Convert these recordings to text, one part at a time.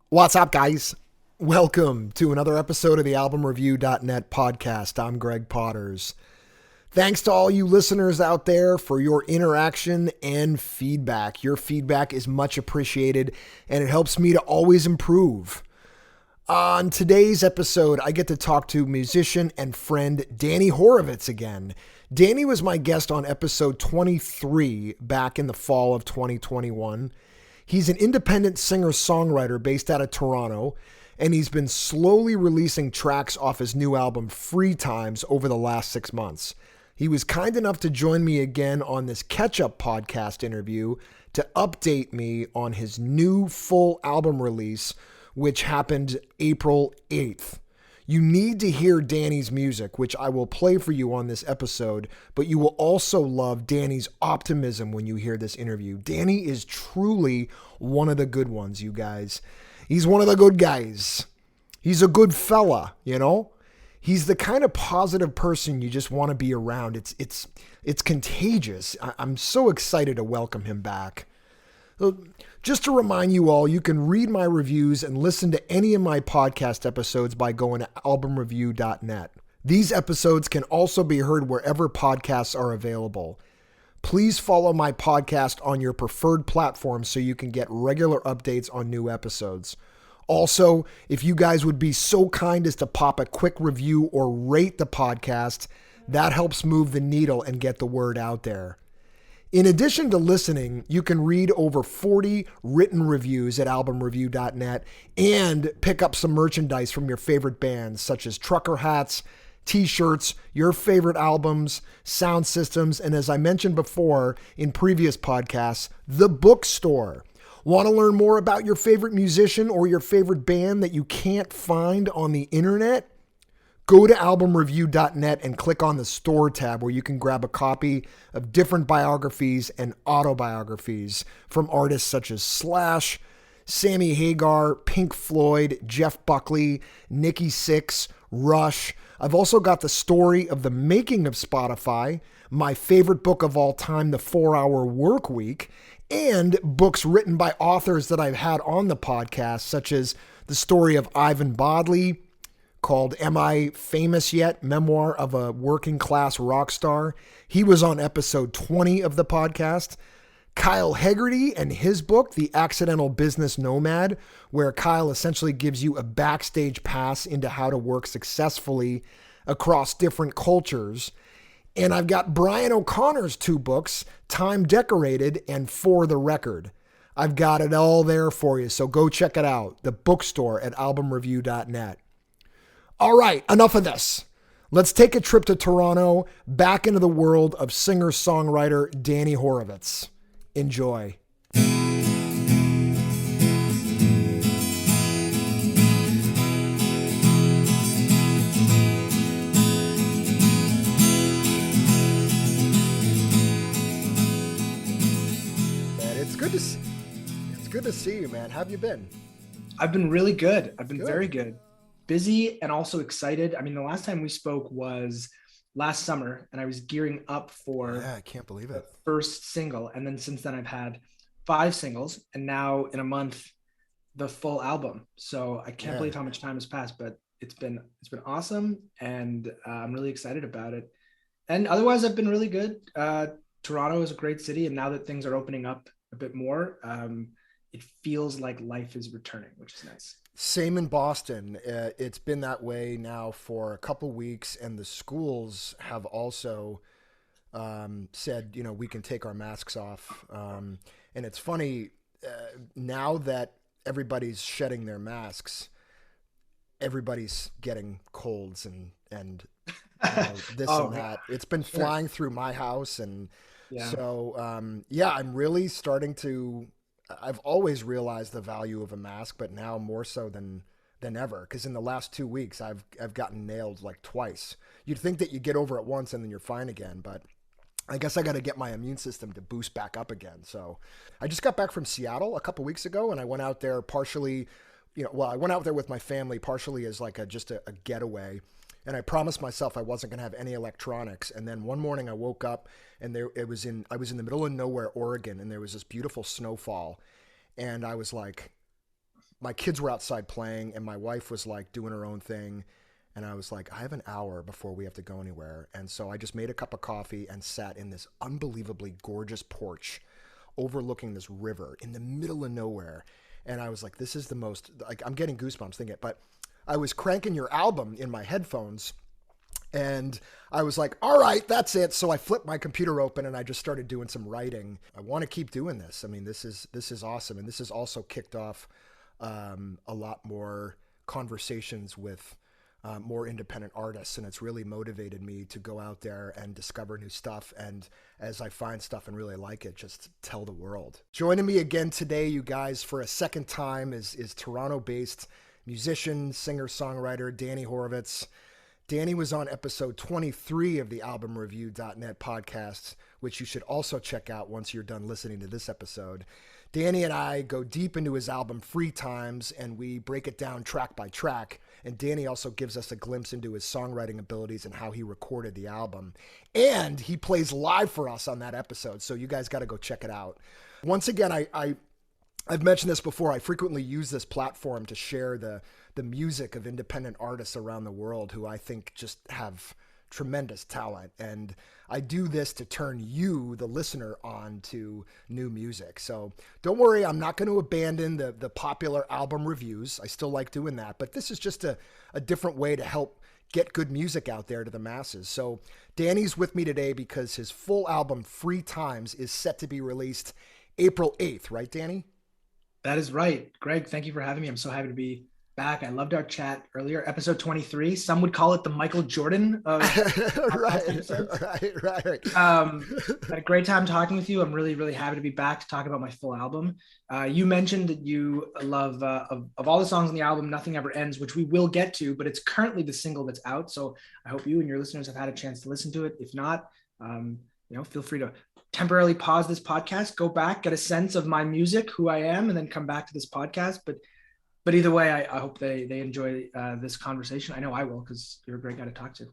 What's up, guys? Welcome to another episode of the albumreview.net podcast. I'm Greg Potters. Thanks to all you listeners out there for your interaction and feedback. Your feedback is much appreciated and it helps me to always improve. On today's episode, I get to talk to musician and friend Dany Horovitz again. Dany was my guest on episode 23 back in the fall of 2021. He's an independent singer-songwriter based out of Toronto, and he's been slowly releasing tracks off his new album, Free Times, over the last 6 months. He was kind enough to join me again on this catch-up podcast interview to update me on his new full album release, which happened April 8th. You need to hear Dany's music, which I will play for you on this episode, but you will also love Dany's optimism when you hear this interview. Dany is truly one of the good ones, you guys. He's one of the good guys. He's a good fella, you know? He's the kind of positive person you just want to be around. It's contagious. I'm so excited to welcome him back. Just to remind you all, you can read my reviews and listen to any of my podcast episodes by going to albumreview.net. These episodes can also be heard wherever podcasts are available. Please follow my podcast on your preferred platform so you can get regular updates on new episodes. Also, if you guys would be so kind as to pop a quick review or rate the podcast, that helps move the needle and get the word out there. In addition to listening, you can read over 40 written reviews at albumreview.net and pick up some merchandise from your favorite bands, such as trucker hats, t-shirts, your favorite albums, sound systems, and as I mentioned before in previous podcasts, the bookstore. Want to learn more about your favorite musician or your favorite band that you can't find on the internet? Go to albumreview.net and click on the store tab where you can grab a copy of different biographies and autobiographies from artists such as Slash, Sammy Hagar, Pink Floyd, Jeff Buckley, Nikki Sixx, Rush. I've also got the story of the making of Spotify, my favorite book of all time, The 4-Hour Work Week, and books written by authors that I've had on the podcast, such as the story of Ivan Bodley, called Am I Famous Yet? Memoir of a Working Class Rock Star. He was on episode 20 of the podcast. Kyle Hegarty and his book, The Accidental Business Nomad, where Kyle essentially gives you a backstage pass into how to work successfully across different cultures. And I've got Brian O'Connor's 2 books, Time Decorated and For the Record. I've got it all there for you, so go check it out. The bookstore at albumreview.net. All right, enough of this. Let's take a trip to Toronto, back into the world of singer-songwriter Dany Horovitz. Enjoy. Man, it's good to see you, man. How have you been? I've been really good. I've been Good. very good. Busy and also excited. I mean, the last time we spoke was last summer and I was gearing up for Yeah, I can't believe the it. first single. And then since then I've had 5 singles and now in a month, the full album. So I can't believe how much time has passed, but it's been awesome. And I'm really excited about it. And otherwise I've been really good. Toronto is a great city. And now that things are opening up a bit more, it feels like life is returning, which is nice. Same in Boston. It's been that way now for a couple weeks, and the schools have also said, we can take our masks off. And it's funny, now that everybody's shedding their masks, everybody's getting colds and this and that. It's been flying through my house, and so I'm really starting to. I've always realized the value of a mask, but now more so than ever. Because in the last 2 weeks, I've gotten nailed like twice. You'd think that you get over it once and then you're fine again, but I guess I got to get my immune system to boost back up again. So I just got back from Seattle a couple weeks ago, and I went out there partially, I went out there with my family partially as like just a getaway. And I promised myself I wasn't going to have any electronics. And then one morning I woke up and I was in the middle of nowhere, Oregon, and there was this beautiful snowfall. And I was like, my kids were outside playing and my wife was like doing her own thing. And I was like, I have an hour before we have to go anywhere. And so I just made a cup of coffee and sat in this unbelievably gorgeous porch overlooking this river in the middle of nowhere. And I was like, this is the most, like, I'm getting goosebumps thinking it. But I was cranking your album in my headphones and I was like, all right, that's it. So I flipped my computer open and I just started doing some writing. I want to keep doing this. I mean, this is awesome. And this has also kicked off a lot more conversations with more independent artists, and it's really motivated me to go out there and discover new stuff, and as I find stuff and really like it, just tell the world. Joining me again today, you guys, for a second time is Toronto-based musician, singer-songwriter Dany Horovitz. Dany was on episode 23 of the albumreview.net podcast, which you should also check out once you're done listening to this episode. Dany and I go deep into his album Free Times, and we break it down track by track. And Dany also gives us a glimpse into his songwriting abilities and how he recorded the album. And he plays live for us on that episode, so you guys got to go check it out. Once again, I've mentioned this before. I frequently use this platform to share the music of independent artists around the world who I think just have tremendous talent. And I do this to turn you, the listener, on to new music. So don't worry, I'm not going to abandon the popular album reviews. I still like doing that, but this is just a different way to help get good music out there to the masses. So Dany's with me today because his full album, Free Times, is set to be released April 8th, right, Dany? That is right. Greg, thank you for having me. I'm so happy to be back. I loved our chat earlier, episode 23. Some would call it the Michael Jordan of right. Had a great time talking with you. I'm really, really happy to be back to talk about my full album. You mentioned that you love, of all the songs on the album, Nothing Ever Ends, which we will get to, but it's currently the single that's out. So I hope you and your listeners have had a chance to listen to it. If not, feel free to temporarily pause this podcast, go back, get a sense of my music, who I am, and then come back to this podcast. But either way, I hope they enjoy this conversation. I know I will, because you're a great guy to talk to.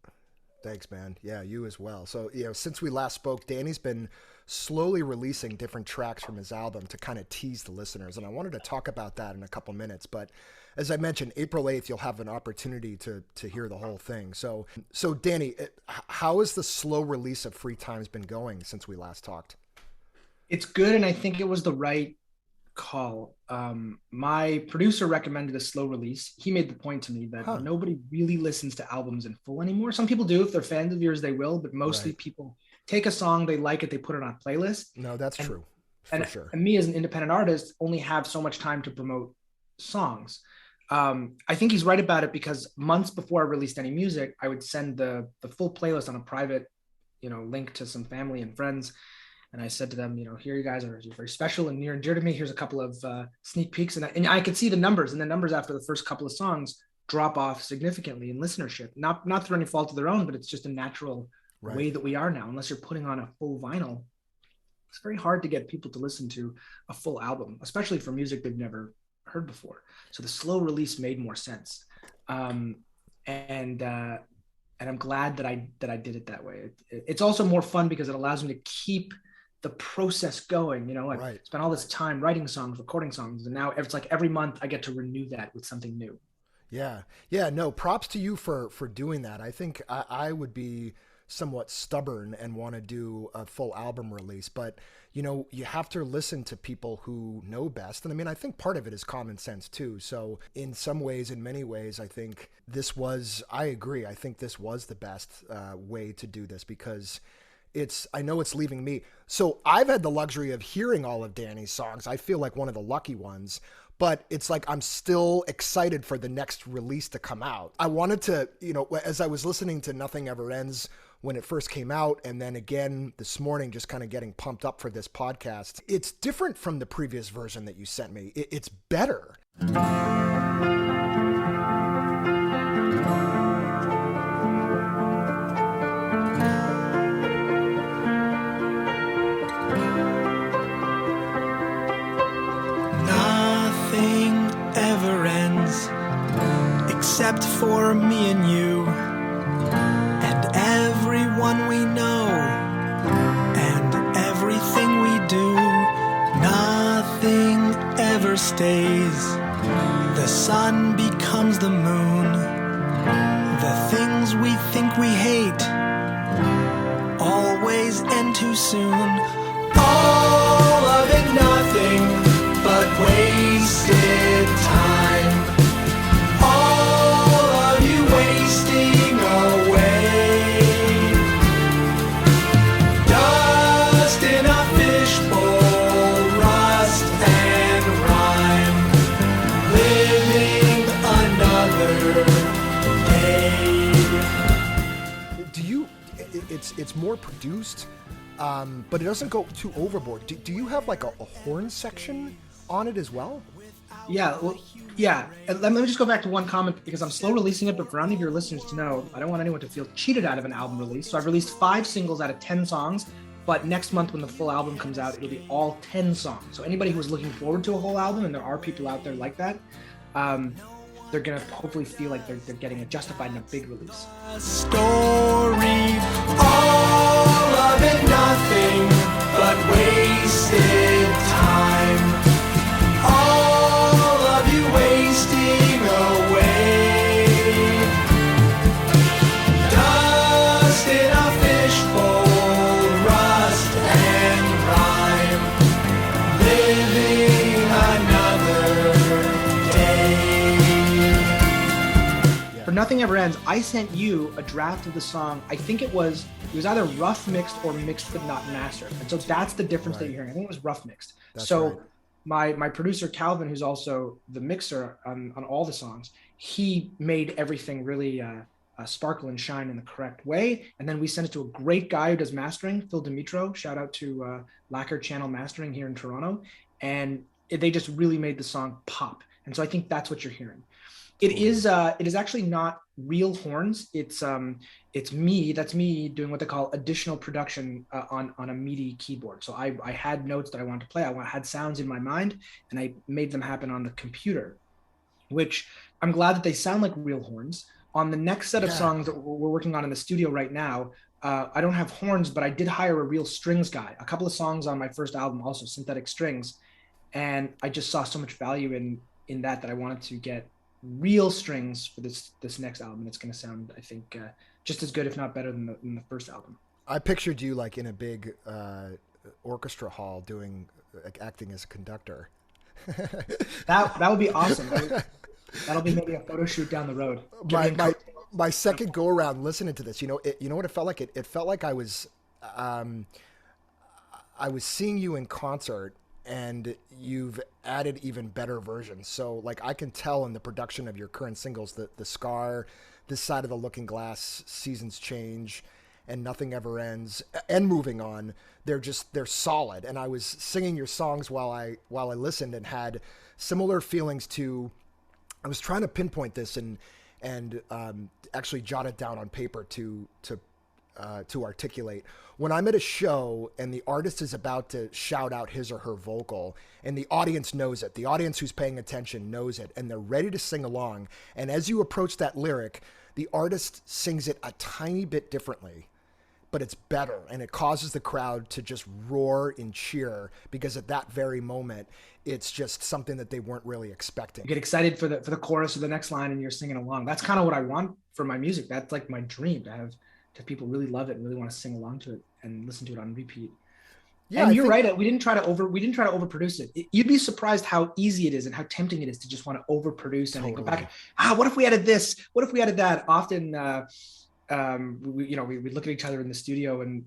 Thanks, man. Yeah, you as well. So, since we last spoke, Dany's been slowly releasing different tracks from his album to kind of tease the listeners. And I wanted to talk about that in a couple minutes. But as I mentioned, April 8th, you'll have an opportunity to hear the whole thing. So Dany, how has the slow release of Free Times been going since we last talked? It's good, and I think it was the right call. My producer recommended a slow release. He made the point to me that nobody really listens to albums in full anymore. Some people do. If they're fans of yours, they will, but mostly people take a song, they like it, they put it on a playlist. No, that's true. For sure. And me as an independent artist only have so much time to promote songs. I think he's right about it, because months before I released any music, I would send the full playlist on a private, link to some family and friends. And I said to them, here you guys are very special and near and dear to me. Here's a couple of sneak peeks. And I could see the numbers, and the numbers after the first couple of songs drop off significantly in listenership. Not through any fault of their own, but it's just a natural way that we are now. Unless you're putting on a full vinyl, it's very hard to get people to listen to a full album, especially for music they've never heard before. So the slow release made more sense. And I'm glad that I did it that way. It's also more fun because it allows me to keep the process going. I've spent all this time writing songs, recording songs, and now it's like every month I get to renew that with something new. Yeah. No, props to you for doing that. I think I would be somewhat stubborn and want to do a full album release, but you have to listen to people who know best. And I mean, I think part of it is common sense too. So in some ways, in many ways, I think I agree. I think this was the best way to do this, because I know it's leaving me. So I've had the luxury of hearing all of Dany's songs. I feel like one of the lucky ones, but it's like I'm still excited for the next release to come out. I wanted to, as I was listening to Nothing Ever Ends when it first came out, and then again this morning, just kind of getting pumped up for this podcast, it's different from the previous version that you sent me. It's better. Except for me and you and everyone we know and everything we do. Nothing ever stays. sun becomes the moon. The things we think we hate always end too soon. All of it nothing but wasted time. All of you wasting away. Dust in a fishbowl, rust and rhyme. Living another day. Do you? It's more produced, but it doesn't go too overboard. Do you have like a horn section on it as well? Yeah, well, yeah. And let me just go back to one comment because I'm slow releasing it, but for any of your listeners to know, I don't want anyone to feel cheated out of an album release. So I've released 5 singles out of 10 songs, but next month when the full album comes out, it'll be all 10 songs. So anybody who was looking forward to a whole album, and there are people out there like that, they're gonna hopefully feel like they're getting it justified in a big release. Story, all of it nothing but wasted time. All of you wasting away. Dust in a fishbowl, rust and rhyme. Living another day. For Nothing Ever Ends, I sent you a draft of the song. I think it was either rough mixed or mixed but not mastered. And so that's the difference that you're hearing. I think it was rough mixed. That's so right. my producer Calvin, who's also the mixer on all the songs, he made everything really sparkle and shine in the correct way. And then we sent it to a great guy who does mastering, Phil Dimitro. Shout out to Lacquer Channel Mastering here in Toronto. And they just really made the song pop. And so I think that's what you're hearing. It is actually not real horns. It's me. That's me doing what they call additional production on a MIDI keyboard. So I had notes that I wanted to play. I had sounds in my mind, and I made them happen on the computer, which I'm glad that they sound like real horns. On the next set of songs that we're working on in the studio right now, I don't have horns, but I did hire a real strings guy. A couple of songs on my first album, also synthetic strings, and I just saw so much value in that I wanted to get real strings for this next album, and it's going to sound, I think, just as good, if not better, than the first album. I pictured you like in a big orchestra hall doing acting as a conductor. That would be awesome. That'll be maybe a photo shoot down the road. My second go around listening to this, you know what it felt like? It felt like I was seeing you in concert, and you've added even better versions. So like I can tell in the production of your current singles that the Scar, This Side of the Looking Glass, Seasons Change, and Nothing Ever Ends, and Moving On, they're solid. And I was singing your songs while I listened and had similar feelings to, I was trying to pinpoint this and actually jot it down on paper to articulate. When I'm at a show and the artist is about to shout out his or her vocal and the audience knows it, the audience who's paying attention knows it, and they're ready to sing along. And as you approach that lyric, the artist sings it a tiny bit differently, but it's better. And it causes the crowd to just roar and cheer because at that very moment, it's just something that they weren't really expecting. You get excited for the chorus or the next line and you're singing along. That's kind of what I want for my music. That's like my dream, to have people really love it and really want to sing along to it and listen to it on repeat. Yeah, and you're right. We didn't try to overproduce it. You'd be surprised how easy it is and how tempting it is to just want to overproduce and go back. What if we added this? What if we added that? Often, we look at each other in the studio, and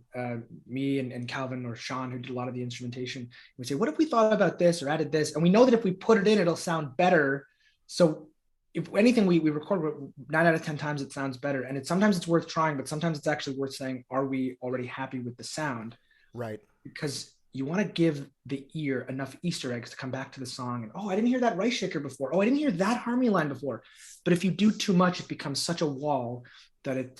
me and Calvin or Sean, who did a lot of the instrumentation, we say, "What if we thought about this or added this?" And we know that if we put it in, it'll sound better. So if anything, we record 9 out of 10 times it sounds better. And sometimes it's worth trying, but sometimes it's actually worth saying, are we already happy with the sound? Right. Because you want to give the ear enough Easter eggs to come back to the song. And, I didn't hear that right shaker before. I didn't hear that harmony line before. But if you do too much, it becomes such a wall that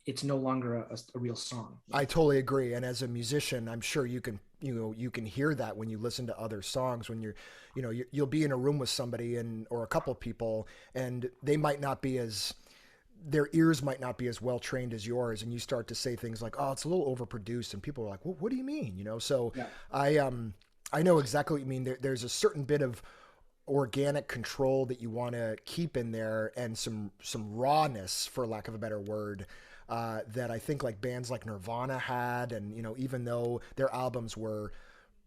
it's no longer a real song. I totally agree. And as a musician, I'm sure you can hear that when you listen to other songs, when you'll be in a room with somebody or a couple of people, and they might not be their ears might not be as well trained as yours. And you start to say things like, "Oh, it's a little overproduced." And people are like, "Well, what do you mean?" So yeah. I know exactly what you mean. There's a certain bit of organic control that you want to keep in there, and some rawness, for lack of a better word, that I think like bands like Nirvana had. And, you know, even though their albums were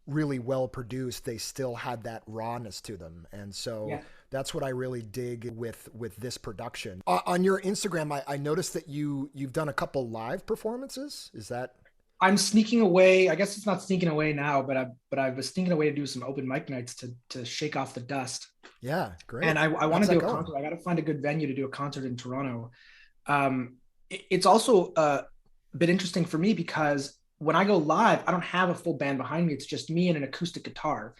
really well produced, they still had that rawness to them. And so that's what I really dig with this production. On your Instagram, I noticed that you've done a couple live performances. Is that? I'm sneaking away. I guess it's not sneaking away now, but I was sneaking away to do some open mic nights to shake off the dust. Yeah, great. And I want to do a concert. I got to find a good venue to do a concert in Toronto. It's also a bit interesting for me because when I go live, I don't have a full band behind me. It's just me and an acoustic guitar.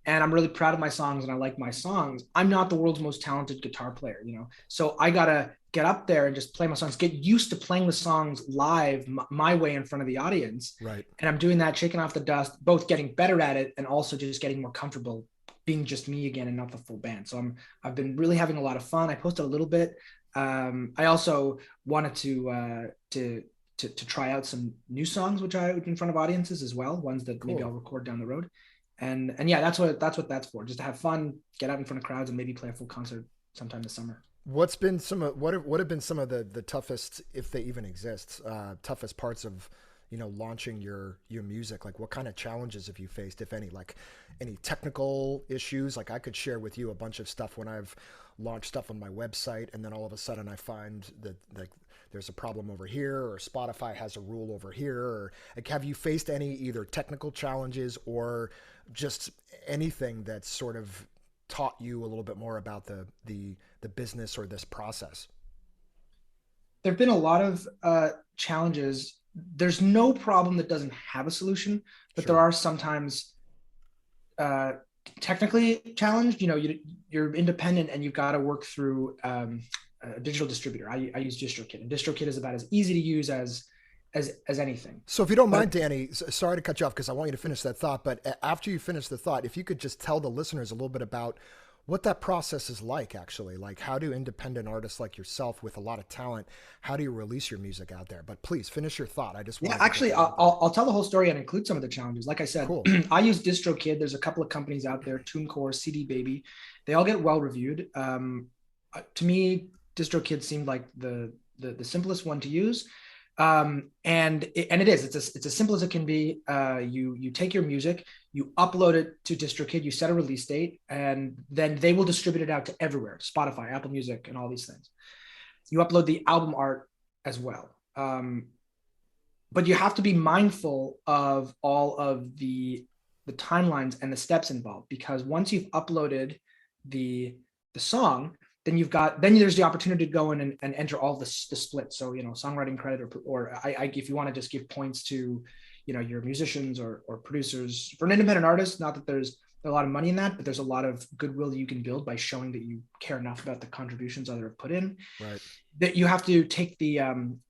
And I'm really proud of my songs and I like my songs. I'm not the world's most talented guitar player, you know? So I got to get up there and just play my songs, get used to playing the songs live my way in front of the audience. Right. And I'm doing that, shaking off the dust, both getting better at it and also just getting more comfortable being just me again and not the full band. So I've been really having a lot of fun. I posted a little bit. I also wanted to try out some new songs, which I in front of audiences as well, ones that maybe I'll record down the road. And yeah, that's what that's for, just to have fun, get out in front of crowds and maybe play a full concert sometime this summer. What have been some of the toughest, if they even exist, toughest parts of, you know, launching your music? Like, what kind of challenges have you faced, if any? Like, any technical issues? Like, I could share with you a bunch of stuff when I've launched stuff on my website, and then all of a sudden I find that there's a problem over here, or Spotify has a rule over here. Or like, have you faced any either technical challenges or just anything that's sort of taught you a little bit more about the business or this process? There've been a lot of challenges. There's no problem that doesn't have a solution, but there are sometimes technically challenged. You know, you're independent and you've got to work through a digital distributor. I use DistroKid, and DistroKid is about as easy to use as anything. So if you don't mind, Dany, sorry to cut you off because I want you to finish that thought, but after you finish the thought, if you could just tell the listeners a little bit about what that process is like, actually. Like, how do independent artists like yourself with a lot of talent, how do you release your music out there? But please finish your thought. I just want I'll tell the whole story and include some of the challenges. Like I said, cool. I use DistroKid. There's a couple of companies out there, TuneCore, CD Baby. They all get well reviewed. To me, DistroKid seemed like the simplest one to use. And it is, it's as simple as it can be. You take your music, you upload it to DistroKid, you set a release date, and then they will distribute it out to everywhere, Spotify, Apple Music, and all these things. You upload the album art as well. But you have to be mindful of all of the timelines and the steps involved, because once you've uploaded the song, then there's the opportunity to go in and enter all the splits. So, you know, songwriting credit, or if you want to just give points to, you know, your musicians or producers. For an independent artist, not that there's a lot of money in that, but there's a lot of goodwill that you can build by showing that you care enough about the contributions others have put in. Right. That you have to take the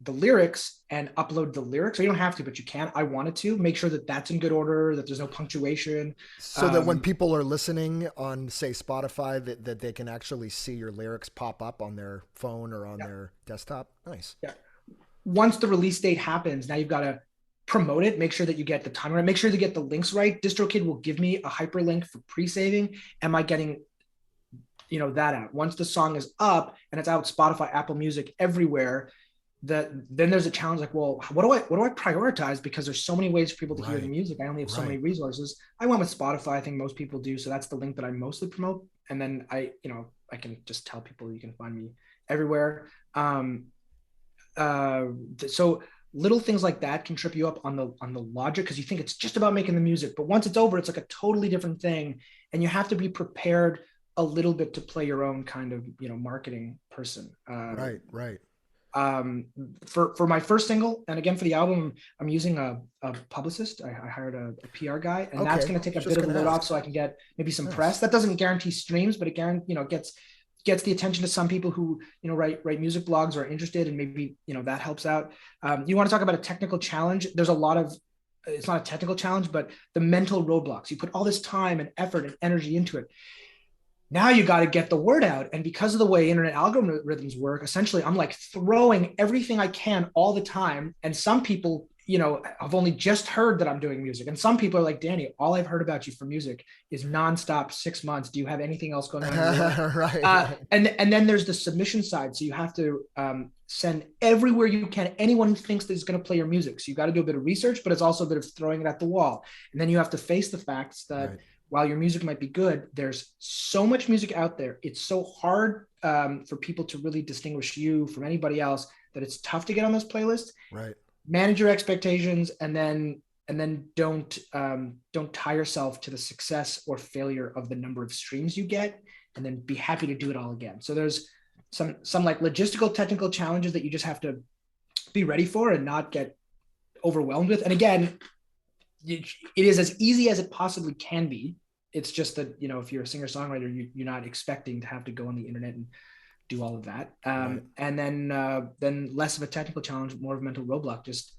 lyrics and upload the lyrics. Or you don't have to, but you can. I wanted to make sure that that's in good order, that there's no punctuation. So that when people are listening on, say, Spotify, that they can actually see your lyrics pop up on their phone or on their desktop. Nice. Yeah. Once the release date happens, now you've got to promote it, make sure that you get the time right, make sure to get the links right. DistroKid will give me a hyperlink for pre-saving. Am I getting, you know, that out? Once the song is up and it's out, Spotify, Apple Music, everywhere, then there's a challenge like, well, what do I prioritize? Because there's so many ways for people to hear the music. I only have so many resources. I went with Spotify. I think most people do. So that's the link that I mostly promote. And then I can just tell people you can find me everywhere. So little things like that can trip you up on the logic, because you think it's just about making the music, but once it's over, it's like a totally different thing, and you have to be prepared a little bit to play your own kind of, you know, marketing person. Right. For my first single, and again for the album, I'm using a publicist. I hired a PR guy, and that's going to take a bit of a load off, so I can get maybe some press. That doesn't guarantee streams, but again, you know, gets the attention to some people who, you know, write music blogs or are interested, and maybe, you know, that helps out. You want to talk about a technical challenge? There's a lot of, it's not a technical challenge, but the mental roadblocks. You put all this time and effort and energy into it. Now you got to get the word out. And because of the way internet algorithms work, essentially I'm like throwing everything I can all the time. And some people, have only just heard that I'm doing music. And some people are like, Dany, all I've heard about you for music is nonstop 6 months. Do you have anything else going on in your life? Right. And then there's the submission side. So you have to send everywhere you can, anyone who thinks that is going to play your music. So you got to do a bit of research, but it's also a bit of throwing it at the wall. And then you have to face the facts that while your music might be good, there's so much music out there. It's so hard for people to really distinguish you from anybody else that it's tough to get on those playlists. Right. Manage your expectations, and then don't tie yourself to the success or failure of the number of streams you get, and then be happy to do it all again. So there's some like logistical, technical challenges that you just have to be ready for and not get overwhelmed with. And again, it is as easy as it possibly can be. It's just that, if you're a singer-songwriter, you're not expecting to have to go on the internet and do all of that. And then less of a technical challenge, more of a mental roadblock. Just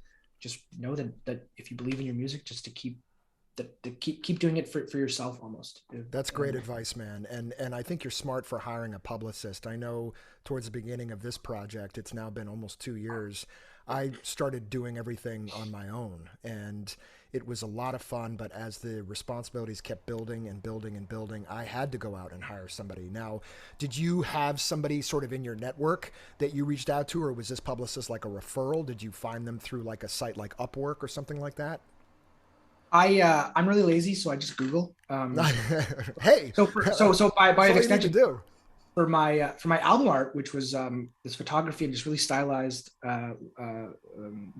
know that if you believe in your music, just to keep doing it for yourself almost. That's great advice, man. And I think you're smart for hiring a publicist. I know towards the beginning of this project, it's now been almost 2 years, I started doing everything on my own, and it was a lot of fun, but as the responsibilities kept building and building and building, I had to go out and hire somebody. Now, did you have somebody sort of in your network that you reached out to, or was this publicist like a referral? Did you find them through like a site like Upwork or something like that? I'm really lazy, so I just Google. Hey, so by an extension, do. For my album art, which was this photography and just really stylized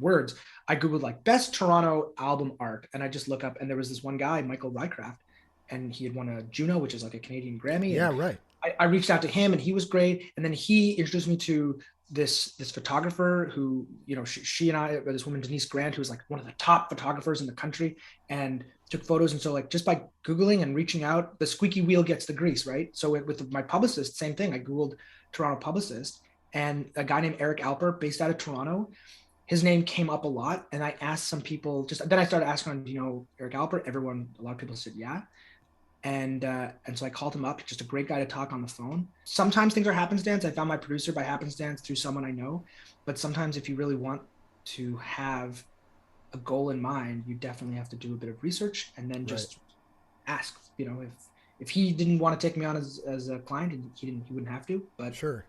words, I Googled like best Toronto album art, and I just look up, and there was this one guy, Michael Rycraft, and he had won a Juno, which is like a Canadian Grammy. Yeah, right. I reached out to him, and he was great. And then he introduced me to this photographer who, she and I, this woman, Denise Grant, who was like one of the top photographers in the country, and took photos. And so like just by Googling and reaching out, the squeaky wheel gets the grease, right? So with my publicist, same thing. I Googled Toronto publicist, and a guy named Eric Alper based out of Toronto, his name came up a lot. And I asked some people, then I started asking, Eric Alper? A lot of people said, yeah. And so I called him up, just a great guy to talk on the phone. Sometimes things are happenstance. I found my producer by happenstance through someone I know. But sometimes if you really want to have a goal in mind, you definitely have to do a bit of research and then just ask. If he didn't want to take me on as a client, he wouldn't have to. But sure,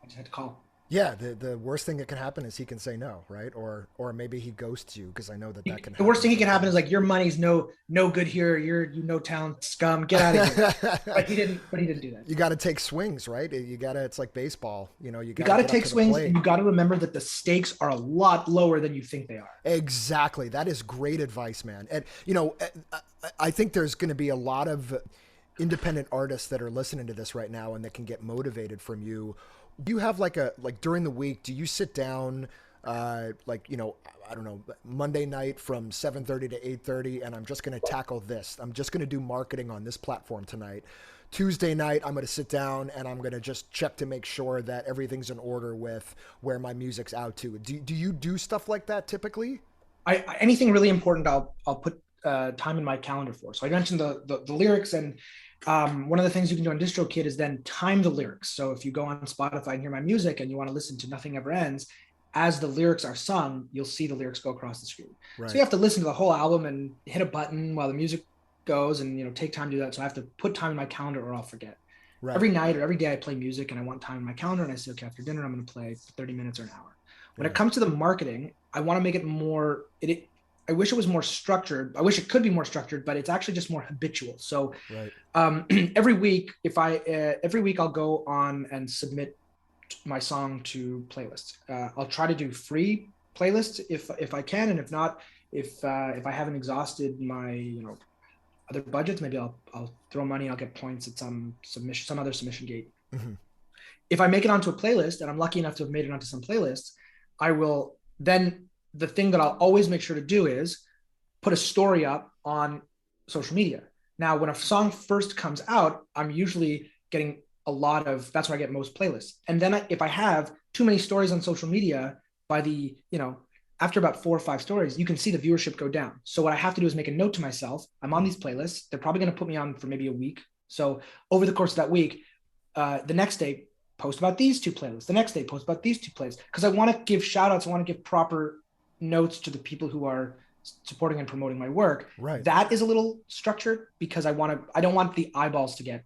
I just had to call. Yeah, the worst thing that can happen is he can say no, right? Or maybe he ghosts you, because I know that can happen. The worst thing that can happen is like, your money's no good here. You're no talent scum. Get out of here. But he didn't do that. You got to take swings, right? It's like baseball. You got to take swings, and you got to remember that the stakes are a lot lower than you think they are. Exactly. That is great advice, man. And I think there's going to be a lot of independent artists that are listening to this right now and that can get motivated from you. Do you have like during the week, do you sit down, I don't know, Monday night from 7:30 to 8:30, and I'm just going to tackle this. I'm just going to do marketing on this platform tonight. Tuesday night, I'm going to sit down and I'm going to just check to make sure that everything's in order with where my music's out to. Do you do stuff like that typically? Anything really important, I'll put time in my calendar for. So I mentioned the lyrics, and one of the things you can do on DistroKid is then time the lyrics. So if you go on Spotify and hear my music and you want to listen to Nothing Ever Ends, as the lyrics are sung, you'll see the lyrics go across the screen. Right. So you have to listen to the whole album and hit a button while the music goes, and take time to do that. So I have to put time in my calendar or I'll forget. Right. Every night or every day I play music and I want time in my calendar, and I say, okay, after dinner I'm going to play 30 minutes or an hour. When it comes to the marketing, I want to make it more, I wish it was more structured. I wish it could be more structured, but it's actually just more habitual. So every week I'll go on and submit my song to playlists. I'll try to do free playlists if I can, and if not, if I haven't exhausted my other budgets, maybe I'll throw money. I'll get points at some other submission gate. Mm-hmm. If I make it onto a playlist, and I'm lucky enough to have made it onto some playlists, I will then. The thing that I'll always make sure to do is put a story up on social media. Now, when a song first comes out, I'm usually getting that's where I get most playlists. And then if I have too many stories on social media, after about 4 or 5 stories, you can see the viewership go down. So what I have to do is make a note to myself. I'm on these playlists. They're probably going to put me on for maybe a week. So over the course of that week, the next day, post about these 2 playlists. The next day, post about these 2 playlists. Because I want to give shout outs. I want to give proper notes to the people who are supporting and promoting my work. Right. That is a little structured because I don't want the eyeballs to get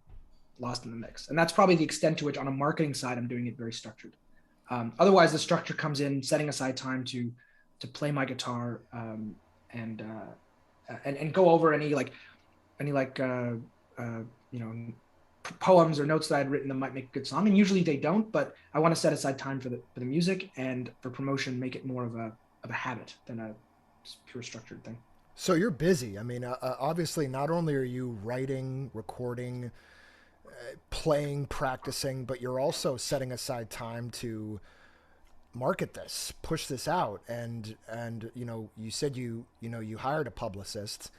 lost in the mix. And that's probably the extent to which on a marketing side, I'm doing it very structured. Otherwise the structure comes in setting aside time to play my guitar, and go over any poems or notes that I'd written that might make a good song. And usually they don't, but I want to set aside time for the music, and for promotion, make it more of a habit than a pure structured thing. So you're busy. I mean, obviously, not only are you writing, recording, playing, practicing, but you're also setting aside time to market this, push this out. And you said you hired a publicist.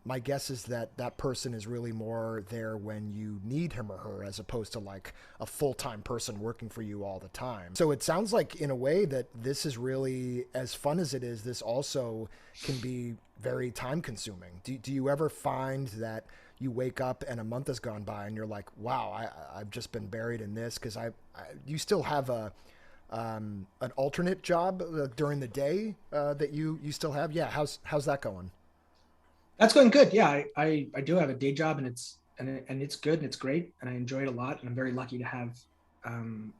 My guess is that person is really more there when you need him or her, as opposed to like a full-time person working for you all the time. So it sounds like, in a way, that this is really, as fun as it is, this also can be very time consuming. Do you ever find that you wake up and a month has gone by and you're like, wow, I've just been buried in this? Because you still have an alternate job during the day that you still have. Yeah. How's that going? That's going good. Yeah, I do have a day job, and it's good, and it's great, and I enjoy it a lot, and I'm very lucky to have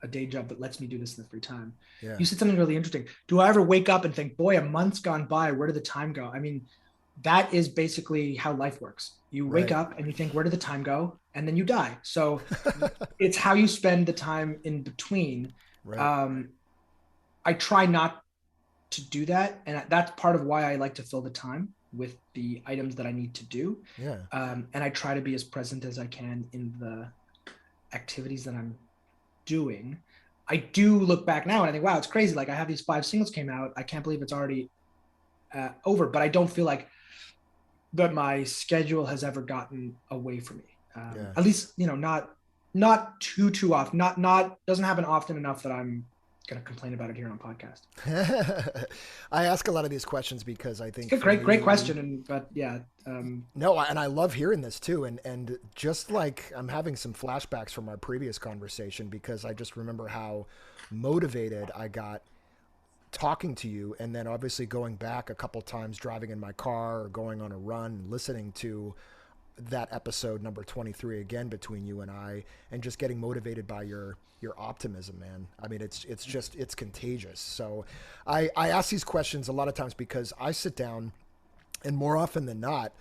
a day job that lets me do this in the free time. Yeah. You said something really interesting. Do I ever wake up and think, boy, a month's gone by, where did the time go? I mean, that is basically how life works. You wake up and you think, where did the time go? And then you die. So it's how you spend the time in between. Right. I try not to do that, and that's part of why I like to fill the time with the items that I need to do. Yeah. And I try to be as present as I can in the activities that I'm doing. I do look back now and I think, wow, it's crazy. Like, I have these 5 singles came out. I can't believe it's already over, but I don't feel like that my schedule has ever gotten away from me. At least, not too often, not doesn't happen often enough that I'm going to complain about it here on podcast. I ask a lot of these questions because I think it's a great question. No, and I love hearing this too. And just like, I'm having some flashbacks from our previous conversation, because I just remember how motivated I got talking to you. And then obviously going back a couple times, driving in my car or going on a run, listening to that episode number 23 again between you and I, and just getting motivated by your optimism, man. I mean, it's contagious. So I ask these questions a lot of times because I sit down, and more often than not,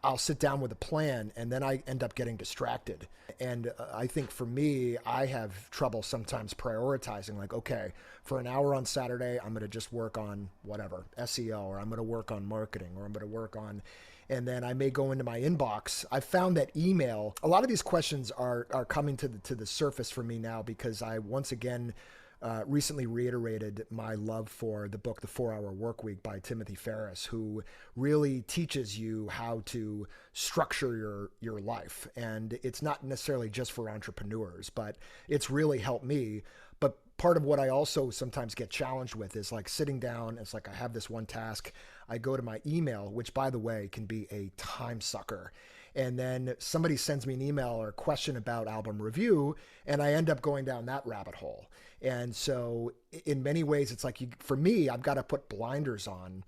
I'll sit down with a plan and then I end up getting distracted. And I think for me, I have trouble sometimes prioritizing, like, okay, for an hour on Saturday, I'm going to just work on whatever, SEO, or I'm going to work on marketing, or I'm going to work on, and then I may go into my inbox. I found that email, a lot of these questions are coming to the surface for me now, because I once again recently reiterated my love for the book, The 4-Hour Workweek by Timothy Ferriss, who really teaches you how to structure your life. And it's not necessarily just for entrepreneurs, but it's really helped me. But part of what I also sometimes get challenged with is like sitting down. It's like I have this one task. I go to my email, which, by the way, can be a time sucker. And then somebody sends me an email or a question about album review, and I end up going down that rabbit hole. And so in many ways, it's like, for me, I've got to put blinders on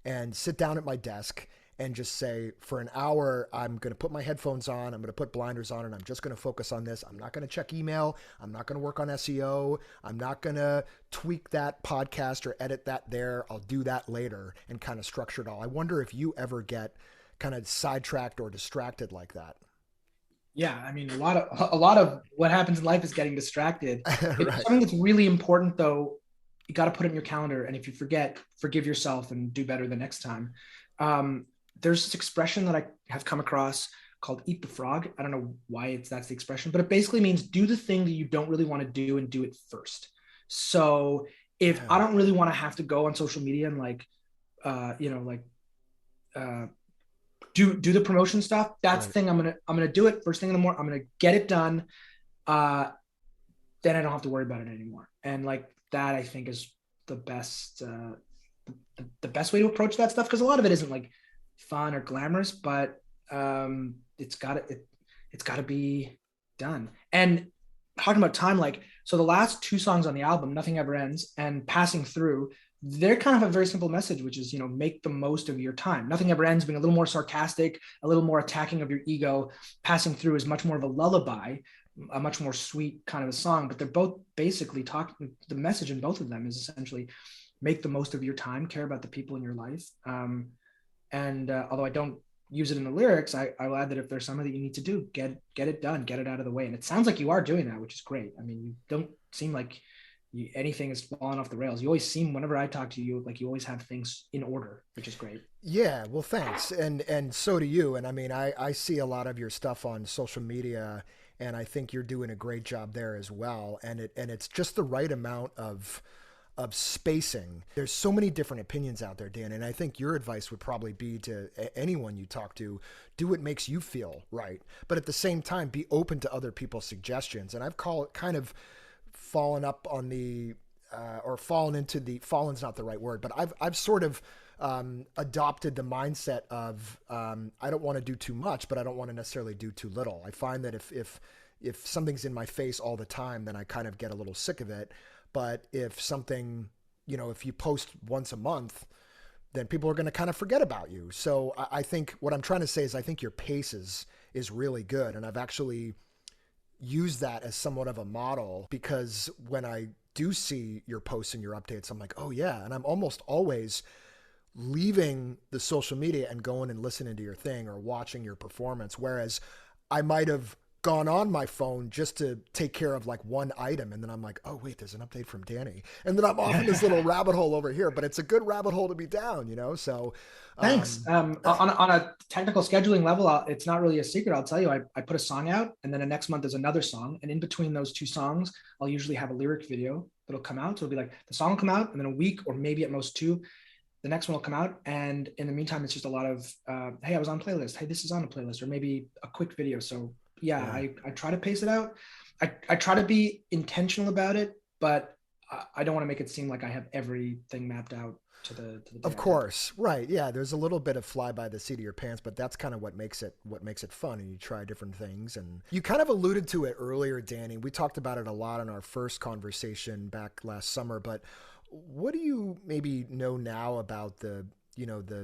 and sit down at my desk and just say, for an hour, I'm going to put my headphones on, I'm going to put blinders on, and I'm just going to focus on this. I'm not going to check email. I'm not going to work on SEO. I'm not going to tweak that podcast or edit that there. I'll do that later, and kind of structure it all. I wonder if you ever get kind of sidetracked or distracted like that. Yeah, I mean, a lot of what happens in life is getting distracted. Right. It's something that's really important, though. You got to put it in your calendar, and if you forget, forgive yourself and do better the next time. There's this expression that I have come across called "eat the frog." I don't know why that's the expression, but it basically means do the thing that you don't really want to do and do it first. So if I don't really want to have to go on social media and do the promotion stuff, that's the thing. I'm gonna do it first thing in the morning. I'm gonna get it done. Then I don't have to worry about it anymore. And like that, I think is the best way to approach that stuff, because a lot of it isn't like fun or glamorous, but it's gotta be done. And talking about time, like, so the last 2 songs on the album, Nothing Ever Ends and Passing Through, they're kind of a very simple message, which is, make the most of your time. Nothing Ever Ends being a little more sarcastic, a little more attacking of your ego. Passing Through is much more of a lullaby, a much more sweet kind of a song, but they're both basically talking. The message in both of them is essentially make the most of your time, care about the people in your life. And although I don't use it in the lyrics, I will add that if there's something that you need to do, get it done, get it out of the way. And it sounds like you are doing that, which is great. I mean, you don't seem like anything is falling off the rails. You always seem, whenever I talk to you, like you always have things in order, which is great. Yeah, well, thanks. And so do you. And I mean, I see a lot of your stuff on social media, and I think you're doing a great job there as well. And it's just the right amount of spacing. There's so many different opinions out there, Dan, and I think your advice would probably be to anyone you talk to, do what makes you feel right. But at the same time, be open to other people's suggestions. And I've kind of fallen up on the, or fallen into the, fallen's not the right word, but I've sort of adopted the mindset of I don't want to do too much, but I don't want to necessarily do too little. I find that if something's in my face all the time, then I kind of get a little sick of it. But if something, if you post once a month, then people are going to kind of forget about you. So I think what I'm trying to say is I think your pace is really good. And I've actually used that as somewhat of a model, because when I do see your posts and your updates, I'm like, oh yeah. And I'm almost always leaving the social media and going and listening to your thing or watching your performance. Whereas I might have gone on my phone just to take care of like one item, and then I'm like, oh wait, there's an update from Dany, and then I'm off in this little rabbit hole over here. But it's a good rabbit hole to be down, So thanks. On a technical scheduling level, it's not really a secret. I'll tell you, I put a song out, and then the next month there's another song, and in between those two songs, I'll usually have a lyric video that'll come out. So it'll be like the song will come out, and then a week or maybe at most two, the next one will come out. And in the meantime, it's just a lot of, hey, I was on playlist. Hey, this is on a playlist, or maybe a quick video. So yeah. I try to pace it out. I try to be intentional about it, but I don't want to make it seem like I have everything mapped out to the day. Of course. Right. Yeah. There's a little bit of fly by the seat of your pants, but that's kind of what makes it fun. And you try different things, and you kind of alluded to it earlier, Dany. We talked about it a lot in our first conversation back last summer, but what do you maybe know now about the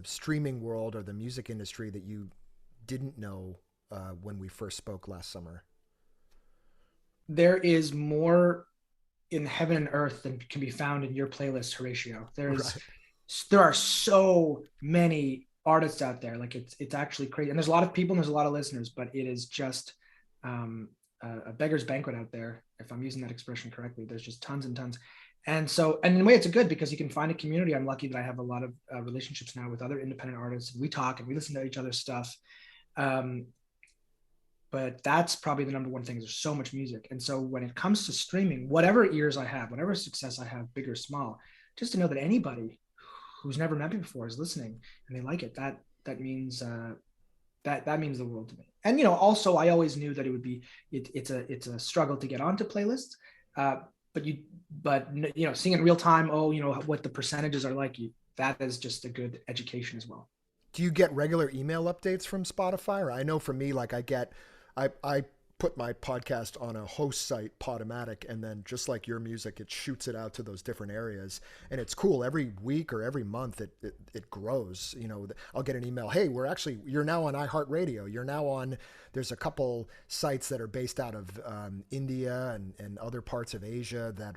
streaming world or the music industry that you didn't know when we first spoke last summer? There is more in heaven and earth than can be found in your playlist, Horatio. There are so many artists out there. Like it's actually crazy. And there's a lot of people and there's a lot of listeners, but it is just a beggar's banquet out there. If I'm using that expression correctly, there's just tons and tons. And so, and in a way it's good because you can find a community. I'm lucky that I have a lot of relationships now with other independent artists. We talk and we listen to each other's stuff. But that's probably the number one thing. There's so much music. And so when it comes to streaming, whatever ears I have, whatever success I have, big or small, just to know that anybody who's never met me before is listening and they like it, that means that means the world to me. And also I always knew that it would be it's a struggle to get onto playlists. But seeing in real time, what the percentages are like, that is just a good education as well. Do you get regular email updates from Spotify? Or I know for me, like I put my podcast on a host site, Podomatic, and then just like your music, it shoots it out to those different areas. And it's cool. Every week or every month, it grows. I'll get an email. Hey, you're now on iHeartRadio. You're now on, there's a couple sites that are based out of India and other parts of Asia that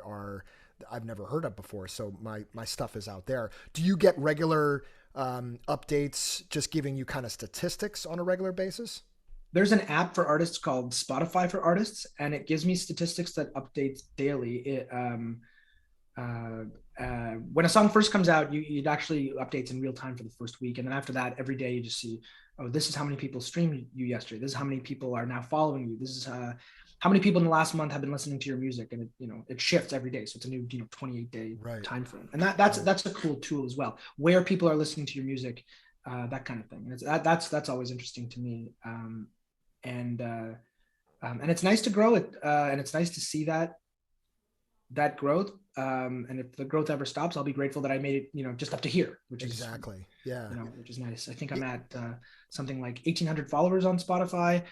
I've never heard of before. So my stuff is out there. Do you get regular updates just giving you kind of statistics on a regular basis? There's an app for artists called Spotify for Artists, and it gives me statistics that updates daily. When a song first comes out, it actually updates in real time for the first week. And then after that, every day you just see, oh, this is how many people streamed you yesterday. This is how many people are now following you. This is how many people in the last month have been listening to your music. And it shifts every day. So it's a new 28-day time frame. And that's a cool tool as well, where people are listening to your music, that kind of thing. And that's always interesting to me. And it's nice to grow it, and it's nice to see that growth. And if the growth ever stops, I'll be grateful that I made it, just up to here, which is exactly, yeah, which is nice. I think I'm at something like 1,800 followers on Spotify.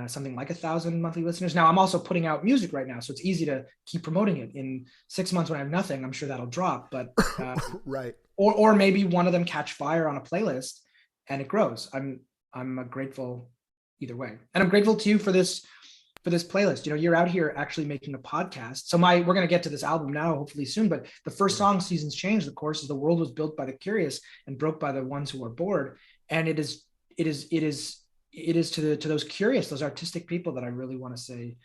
something like 1,000 monthly listeners. Now I'm also putting out music right now, so it's easy to keep promoting it. In 6 months when I have nothing, I'm sure that'll drop, but right. Or maybe one of them catch fire on a playlist and it grows. I'm grateful either way. And I'm grateful to you for this playlist. You're out here actually making a podcast. So we're going to get to this album now, hopefully soon, but the first song, Seasons Change, the chorus is, the world was built by the curious and broke by the ones who are bored. And it is to those curious, those artistic people that I really want to say,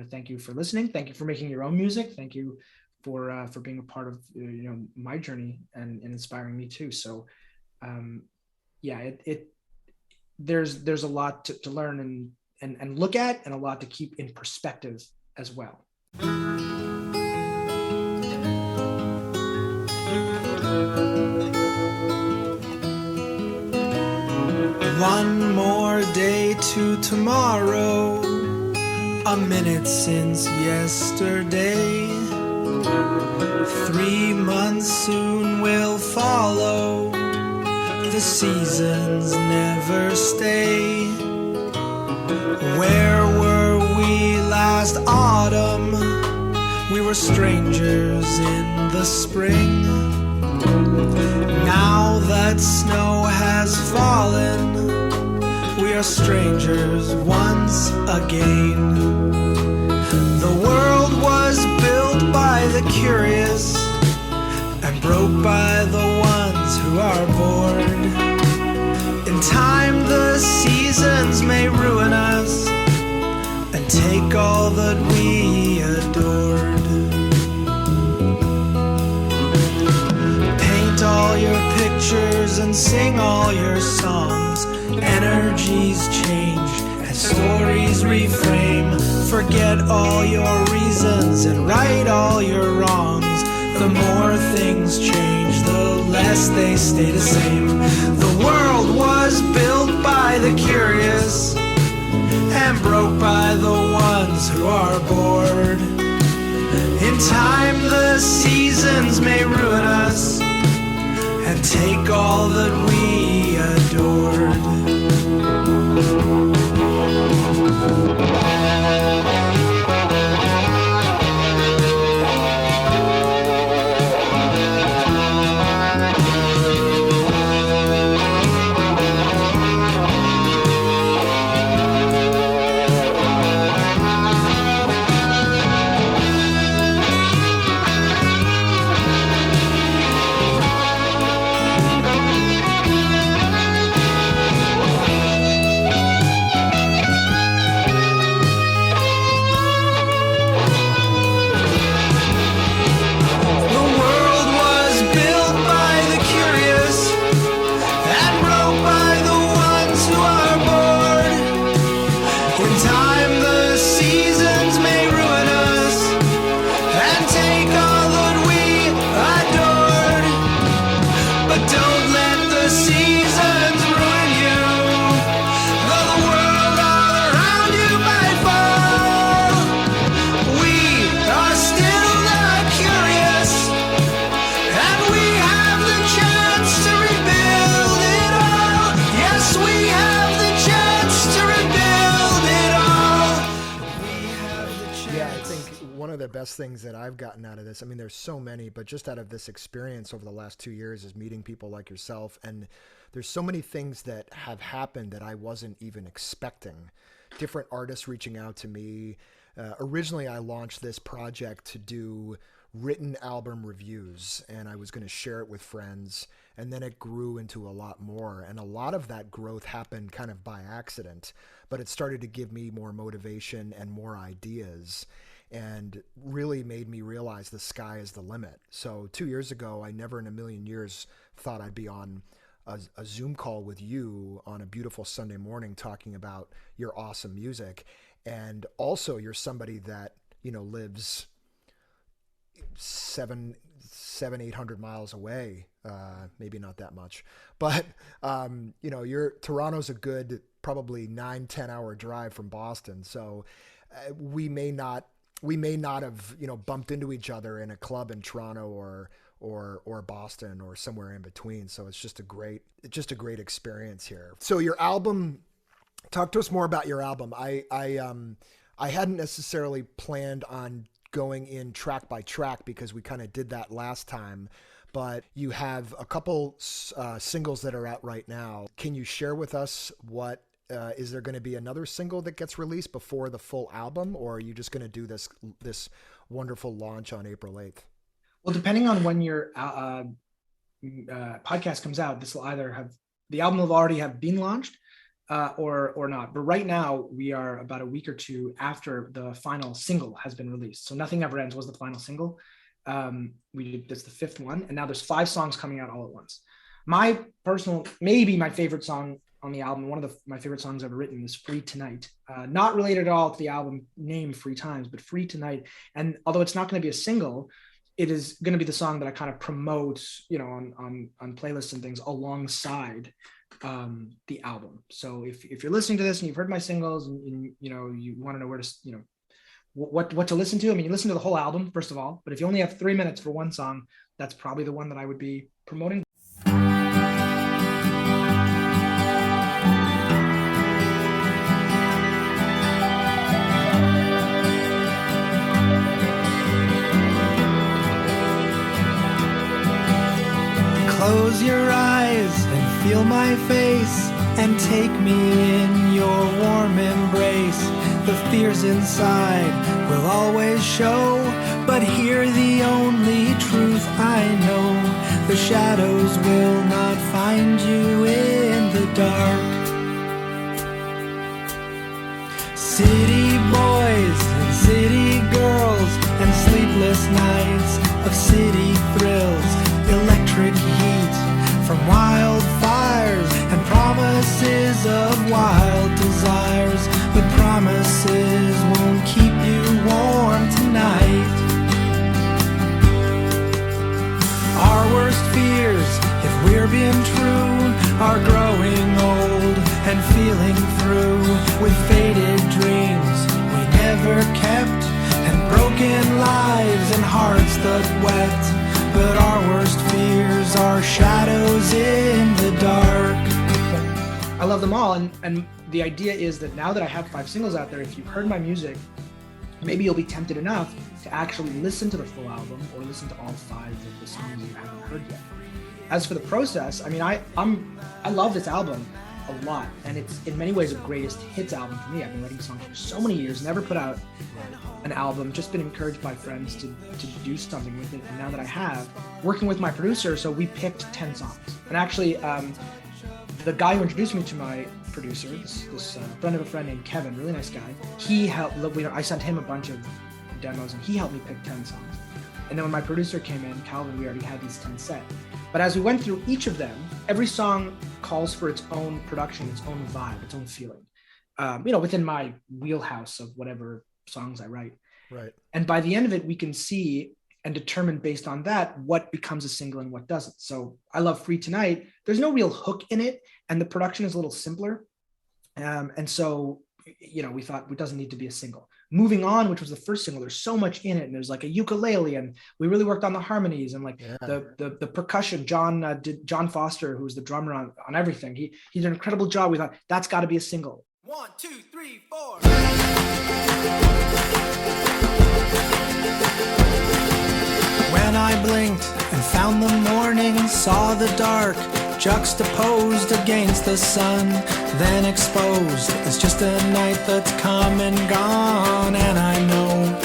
thank you for listening. Thank you for making your own music. Thank you for being a part of my journey and inspiring me too. So there's a lot to learn and look at, and a lot to keep in perspective as well. One more day to tomorrow, a minute since yesterday. 3 months soon will follow, the seasons never stay. Where were we last autumn? We were strangers in the spring. Now that snow has fallen, we are strangers once again. The world was built by the curious and broke by the ones who are bored. In time the seasons may ruin us and take all that we adored. Paint all your pictures and sing all your songs. Energies change and stories reframe. Forget all your reasons and right all your wrongs. The more things change, the less they stay the same. The world was built by the curious and broke by the ones who are bored. In time the seasons may ruin us and take all that we adored. Things that I've gotten out of this, I mean, there's so many, but just out of this experience over the last 2 years is meeting people like yourself. And there's so many things that have happened that I wasn't even expecting. Different artists reaching out to me. Originally, I launched this project to do written album reviews, and I was going to share it with friends. And then it grew into a lot more. And a lot of that growth happened kind of by accident, but it started to give me more motivation and more ideas, and really made me realize the sky is the limit. So 2 years ago, I never in a million years thought I'd be on a Zoom call with you on a beautiful Sunday morning talking about your awesome music. And also you're somebody that, lives 800 miles away. Maybe not that much, but Toronto's a good, probably 9-10 hour drive from Boston. So we may not have, bumped into each other in a club in Toronto or Boston or somewhere in between. So it's just a great experience here. So your album Talk to us more about your album. I hadn't necessarily planned on going in track by track because we kind of did that last time, but you have a couple singles that are out right now. Can you share with us what is there going to be another single that gets released before the full album, or are you just going to do this wonderful launch on April 8th? Well, depending on when your podcast comes out, this will either have the album will already have been launched or not. But right now we are about a week or two after the final single has been released. So Nothing Ever Ends was the final single. That's the fifth one. And now there's 5 songs coming out all at once. Maybe my favorite song on the album, one of my favorite songs I've ever written, is Free Tonight. Not related at all to the album name Free Times, but Free Tonight. And although it's not going to be a single, it is going to be the song that I kind of promote, on playlists and things alongside the album. So if you're listening to this and you've heard my singles and you want to know where to, what to listen to, I mean, you listen to the whole album, first of all, but if you only have 3 minutes for one song, that's probably the one that I would be promoting. Close your eyes and feel my face, and take me in your warm embrace. The fears inside will always show, but here the only truth I know. The shadows will not find you in the dark. City boys and city girls and sleepless nights of city thrills, electric heat from wildfires and promises of wild desires, but promises won't keep you warm tonight. Our worst fears, if we're being true, are growing old and feeling through with faded dreams we never kept, and broken lives and hearts that wept. But our worst fears are shadows in the dark. I love them all, and the idea is that now that I have 5 singles out there, if you've heard my music, maybe you'll be tempted enough to actually listen to the full album or listen to all 5 of the songs you haven't heard yet. As for the process, I mean, I love this album a lot, and it's in many ways a greatest hits album for me. I've been writing songs for so many years, never put out an album, just been encouraged by friends to do something with it. And now that I have, working with my producer, so we picked 10 songs. And actually, the guy who introduced me to my producer, this friend of a friend named Kevin, really nice guy, he helped. I sent him a bunch of demos, and he helped me pick 10 songs. And then when my producer came in, Calvin, we already had these 10 set. But as we went through each of them, every song calls for its own production, its own vibe, its own feeling, within my wheelhouse of whatever songs I write. Right. And by the end of it, we can see and determine based on that what becomes a single and what doesn't. So I love Free Tonight. There's no real hook in it, and the production is a little simpler. And so, we thought it doesn't need to be a single. Moving On, which was the first single, there's so much in it, and there's like a ukulele, and we really worked on the harmonies and the percussion. John Foster, who's the drummer on everything, he did an incredible job. We thought that's got to be a single. 1, 2, 3, 4. When I blinked and found the morning, saw the dark juxtaposed against the sun, then exposed as just a night that's come and gone. And I know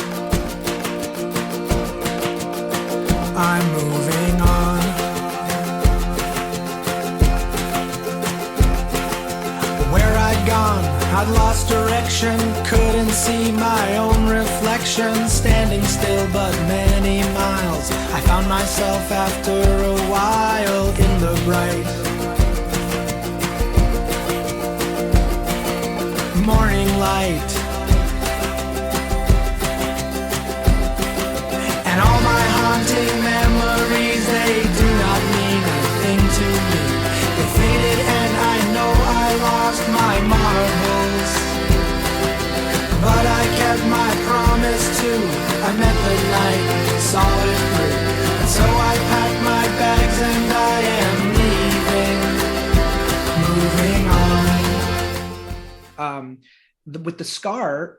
I'm moving on. Where I'd gone, I'd lost direction, couldn't see my own reflection, standing still but many miles. I found myself after a while in the bright morning light. And all my haunting memories, they do not mean a thing to me. They faded and I know I lost my marbles, but I kept my promise too. I met the night, saw it through, and so I packed my bags and I am leaving, moving on. with the Scar,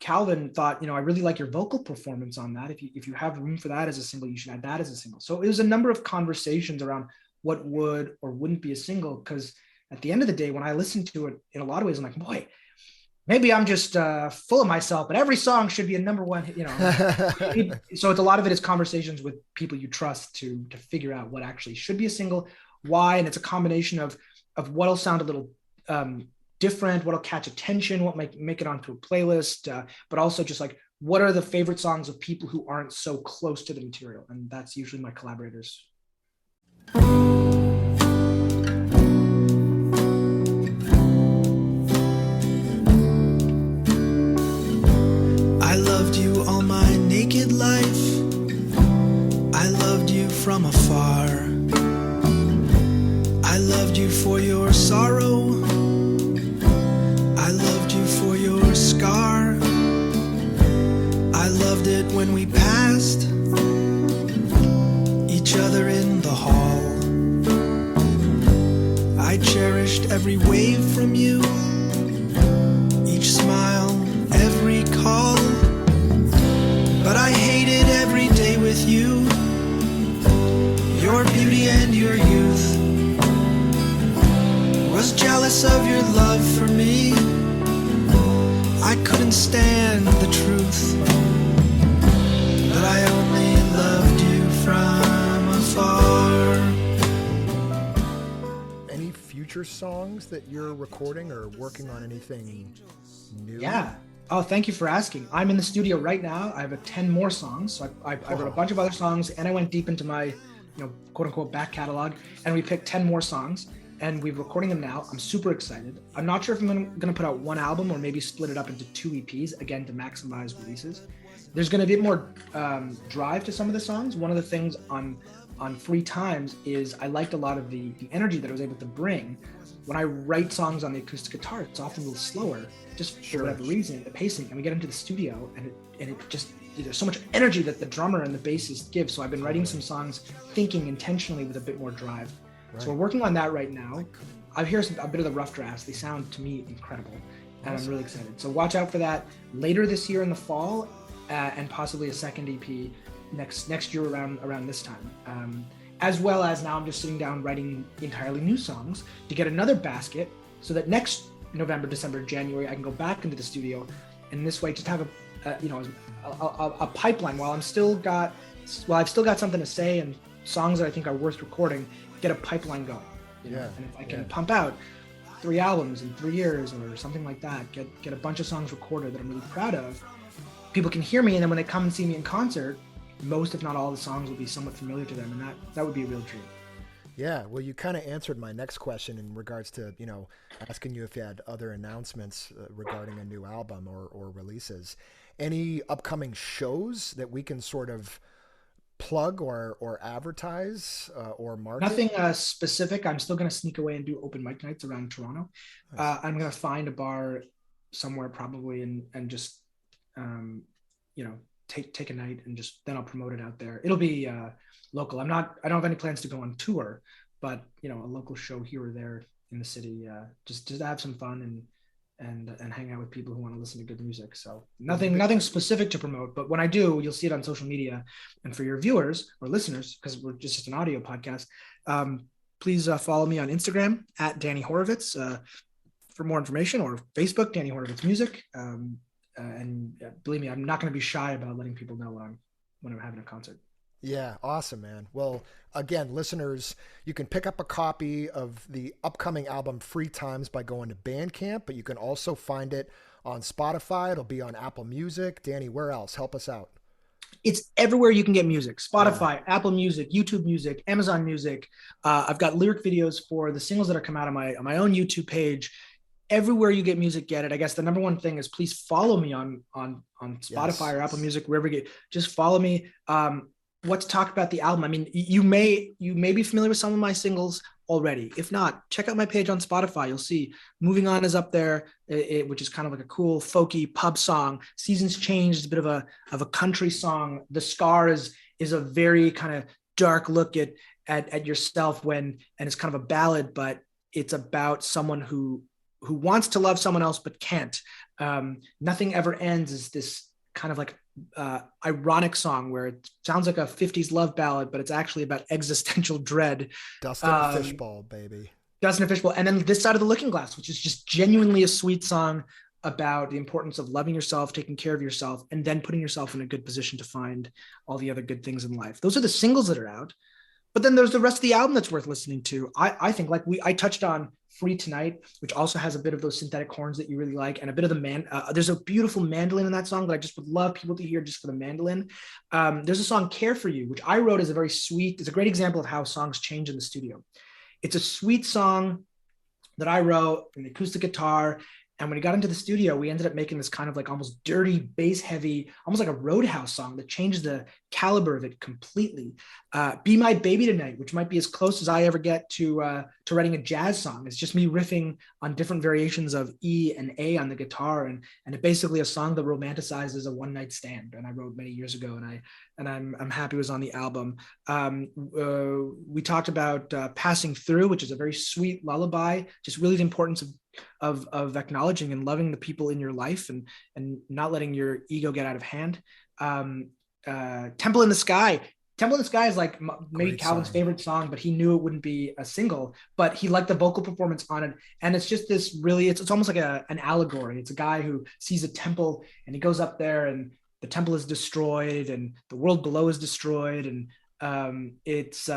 Calvin thought, I really like your vocal performance on that. If you have room for that as a single, you should add that as a single. So it was a number of conversations around what would or wouldn't be a single. Because at the end of the day, when I listen to it, in a lot of ways, I'm like, boy, maybe I'm just full of myself, but every song should be a number one, So it's a lot of it is conversations with people you trust to figure out what actually should be a single, why. And it's a combination of what'll sound a little different, what'll catch attention, what might make it onto a playlist, but also just like, what are the favorite songs of people who aren't so close to the material? And that's usually my collaborators. I loved you all my naked life. I loved you from afar. I loved you for your sorrow. I loved you for your scar. I loved it when we passed each other in the hall. I cherished every wave from you, each smile, every call. But I hated every day with you, your beauty and your youth. Was jealous of your love for me. I couldn't stand the truth that I only loved you from afar. Any future songs that you're recording or working on, anything new? Yeah. Oh, thank you for asking. I'm in the studio right now. I have 10 more songs. So I wrote a bunch of other songs, and I went deep into my, quote unquote back catalog, and we picked 10 more songs, and we're recording them now. I'm super excited. I'm not sure if I'm going to put out one album or maybe split it up into 2 EPs, again, to maximize releases. There's going to be more drive to some of the songs. One of the things on Free Times is I liked a lot of the energy that I was able to bring. When I write songs on the acoustic guitar, it's often a little slower, just for whatever reason, the pacing, and we get into the studio and it just, there's so much energy that the drummer and the bassist give. So I've been writing some songs thinking intentionally with a bit more drive. Right. So we're working on that right now. I've heard a bit of the rough drafts. They sound to me incredible, and I'm really excited. So watch out for that later this year in the fall, and possibly a second EP next year around this time. As well as now I'm just sitting down writing entirely new songs to get another basket, so that next November, December, January, I can go back into the studio, and this way just have a pipeline while I've still got something to say and songs that I think are worth recording, get a pipeline going. And if I can pump out 3 albums in 3 years or something like that, get a bunch of songs recorded that I'm really proud of, people can hear me, and then when they come and see me in concert, most if not all the songs will be somewhat familiar to them, and that would be a real treat. Yeah, well, you kind of answered my next question in regards to, asking you if you had other announcements regarding a new album or releases. Any upcoming shows that we can sort of plug or advertise or market? Nothing specific. I'm still going to sneak away and do open mic nights around Toronto. Nice. I'm going to find a bar somewhere probably and just, take a night and just then I'll promote it out there. It'll be local. I don't have any plans to go on tour, but a local show here or there in the city, just to have some fun and hang out with people who want to listen to good music. So nothing specific to promote, but when I do, you'll see it on social media. And for your viewers or listeners, because we're just an audio podcast, please follow me on Instagram at Dany Horovitz for more information, or Facebook, Dany Horovitz Music. And believe me, I'm not going to be shy about letting people know when I'm having a concert. Yeah, awesome, man. Well, again, listeners, you can pick up a copy of the upcoming album Free Times by going to Bandcamp, but you can also find it on Spotify. It'll be on Apple Music. Dany, where else? Help us out. It's everywhere you can get music. Spotify, Apple Music, YouTube Music, Amazon Music. I've got lyric videos for the singles that are come out on my own YouTube page. Everywhere you get music, get it. I guess the number one thing is please follow me on Spotify or Apple Music, wherever you get. Just follow me. What to talk about the album. I mean, you may be familiar with some of my singles already. If not, check out my page on Spotify. You'll see Moving On is up there, which is kind of like a cool folky pub song. Seasons Change is a bit of a country song. The Scar is a very kind of dark look at yourself and it's kind of a ballad, but it's about someone who who wants to love someone else but can't. Nothing Ever Ends is this kind of like ironic song where it sounds like a 50s love ballad, but it's actually about existential dread. Dust in a Fishbowl, baby. Dust in a Fishbowl. And then This Side of the Looking Glass, which is just genuinely a sweet song about the importance of loving yourself, taking care of yourself, and then putting yourself in a good position to find all the other good things in life. Those are the singles that are out. But then there's the rest of the album that's worth listening to. I think, like I touched on Free Tonight, which also has a bit of those synthetic horns that you really like, and a bit of the there's a beautiful mandolin in that song that I just would love people to hear just for the mandolin. There's a song Care For You, which I wrote as a very sweet, it's a great example of how songs change in the studio. It's a sweet song that I wrote in the acoustic guitar. And when we got into the studio, we ended up making this kind of like almost dirty, bass heavy, almost like a Roadhouse song that changed the caliber of it completely. Be My Baby Tonight, which might be as close as I ever get to writing a jazz song. It's just me riffing on different variations of E and A on the guitar. And it basically a song that romanticizes a one night stand. And I wrote many years ago, and I'm happy it was on the album. We talked about Passing Through, which is a very sweet lullaby, just really the importance of acknowledging and loving the people in your life and not letting your ego get out of hand. Temple in the Sky. Temple in the Sky is like maybe Calvin's favorite song, but he knew it wouldn't be a single, but he liked the vocal performance on it. And it's just this really, it's almost like an allegory. It's a guy who sees a temple and he goes up there and the temple is destroyed and the world below is destroyed. And it's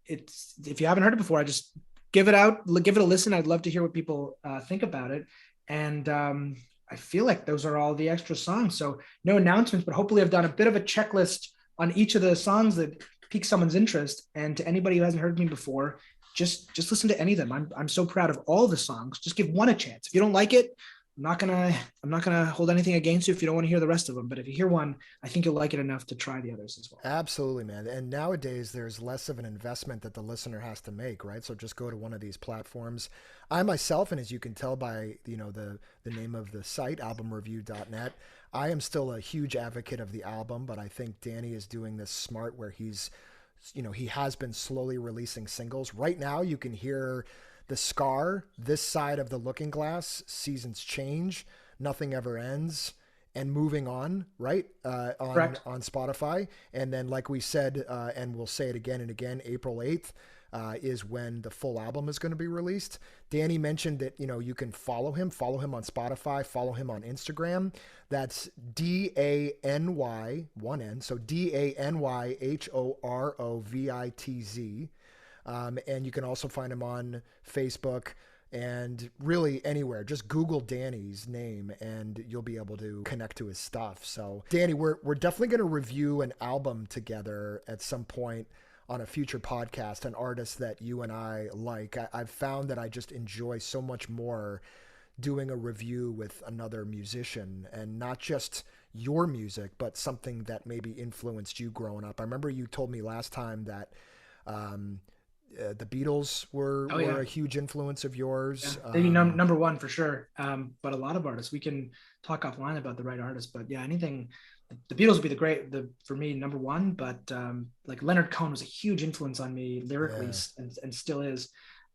if you haven't heard it before, I just give it a listen. I'd love to hear what people think about it. And I feel like those are all the extra songs. So no announcements, but hopefully I've done a bit of a checklist on each of the songs that pique someone's interest. And to anybody who hasn't heard me before, just listen to any of them. I'm so proud of all the songs. Just give one a chance. If you don't like it, I'm not gonna hold anything against you if you don't want to hear the rest of them. But if you hear one, I think you'll like it enough to try the others as well. Absolutely, man. And nowadays there's less of an investment that the listener has to make, right? So just go to one of these platforms. I myself, and as you can tell by the name of the site, albumreview.net, I am still a huge advocate of the album, but I think Dany is doing this smart where he has been slowly releasing singles. Right now you can hear The Scar, This Side of the Looking Glass, Seasons Change, Nothing Ever Ends, and Moving On, right? On Spotify. And then, like we said, and we'll say it again and again, April 8th is when the full album is going to be released. Dany mentioned that, you can follow him on Spotify, follow him on Instagram. That's DANY, one N, so DANYHOROVITZ. And you can also find him on Facebook and really anywhere. Just Google Dany's name and you'll be able to connect to his stuff. So Dany, we're definitely going to review an album together at some point on a future podcast, an artist that you and I like. I've found that I just enjoy so much more doing a review with another musician, and not just your music, but something that maybe influenced you growing up. I remember you told me last time that the Beatles were a huge influence of yours. Yeah. Maybe number one for sure. But a lot of artists, we can talk offline about the right artist, but yeah, anything, the Beatles would be for me, number one, but like Leonard Cohen was a huge influence on me lyrically and still is.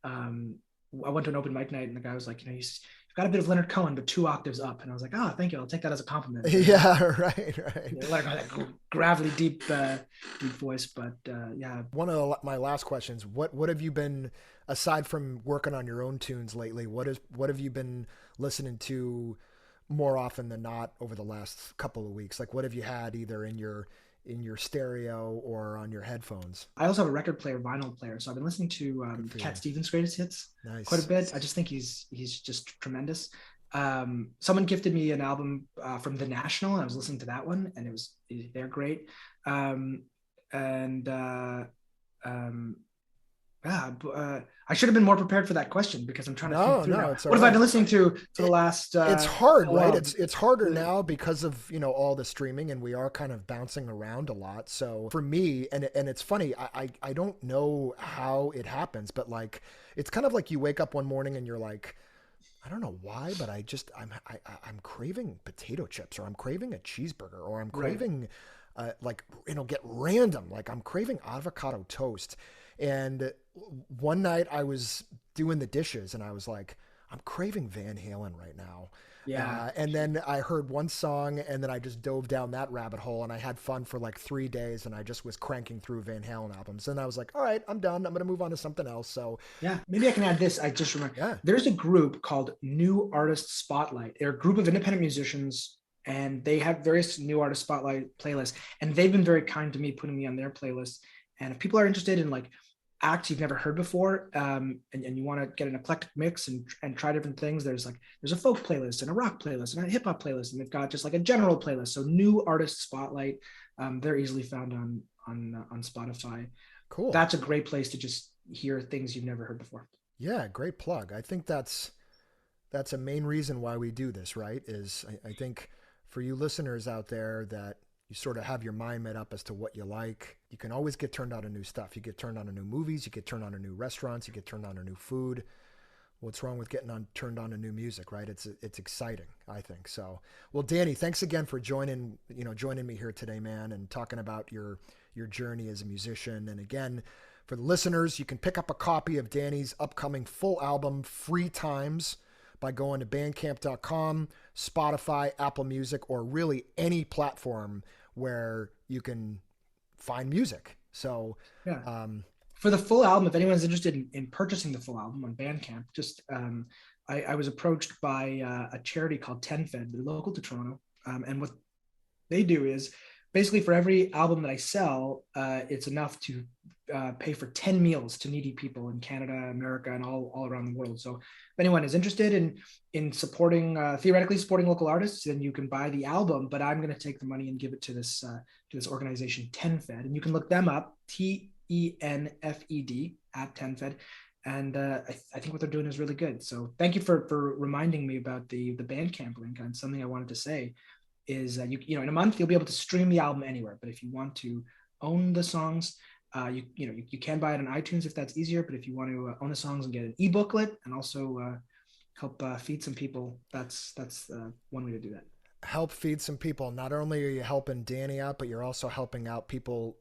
I went to an open mic night and the guy was like, you've got a bit of Leonard Cohen, but 2 octaves up. And I was like, thank you. I'll take that as a compliment. Yeah, right. Leonard Cohen, that gravelly, deep voice. But yeah. One of my last questions, what have you been, aside from working on your own tunes lately, what have you been listening to more often than not over the last couple of weeks? Like, what have you had either in your stereo or on your headphones? I also have a record player, vinyl player. So I've been listening to Cat Stevens' greatest hits quite a bit. I just think he's just tremendous. Someone gifted me an album from The National, and I was listening to that one, and they're great. I should have been more prepared for that question because I'm trying to think through now. What have I been listening to for the last? It's hard, right? It's harder now because of all the streaming, and we are kind of bouncing around a lot. So for me, and it's funny, I don't know how it happens, but like it's kind of like you wake up one morning and you're like, I don't know why, but I'm craving potato chips, or I'm craving a cheeseburger, or I'm craving get random, like I'm craving avocado toast. And one night I was doing the dishes and I was like, I'm craving Van Halen right now. Yeah. And then I heard one song and then I just dove down that rabbit hole and I had fun for like 3 days and I just was cranking through Van Halen albums. And I was like, all right, I'm done. I'm going to move on to something else. So Yeah. Maybe I can add this. I just remember yeah, there's a group called New Artist Spotlight. They're a group of independent musicians and they have various New Artist Spotlight playlists. And they've been very kind to me, putting me on their playlist. And if people are interested in like acts you've never heard before, and you want to get an eclectic mix and try different things, there's a folk playlist and a rock playlist and a hip hop playlist, and they've got just like a general playlist. So New Artist Spotlight, they're easily found on Spotify. cool. That's a great place to just hear things you've never heard before. Yeah, great plug. I think that's a main reason why we do this, right? Is I think for you listeners out there that you sort of have your mind made up as to what you like. You can always get turned on to new stuff. You get turned on to new movies. You get turned on to new restaurants. You get turned on to new food. What's wrong with getting turned on to new music, right? It's exciting, I think. So, well, Dany, thanks again for joining me here today, man, and talking about your journey as a musician. And again, for the listeners, you can pick up a copy of Dany's upcoming full album, Free Times, by going to bandcamp.com, Spotify, Apple Music, or really any platform where you can find music. So, yeah. For the full album, if anyone's interested in purchasing the full album on Bandcamp, just I was approached by a charity called TenFed. They're local to Toronto, and what they do is basically for every album that I sell, it's enough to pay for 10 meals to needy people in Canada, America, and all around the world. So if anyone is interested in supporting, theoretically supporting local artists, then you can buy the album, but I'm going to take the money and give it to this organization, TenFed. And you can look them up, TENFED at TenFed. And I think what they're doing is really good. So thank you for reminding me about the Bandcamp link. And something I wanted to say is you in a month, you'll be able to stream the album anywhere. But if you want to own the songs, you can buy it on iTunes if that's easier. But if you want to own the songs and get an e-booklet and also help feed some people, that's one way to do that. Help feed some people. Not only are you helping Dany out, but you're also helping out people,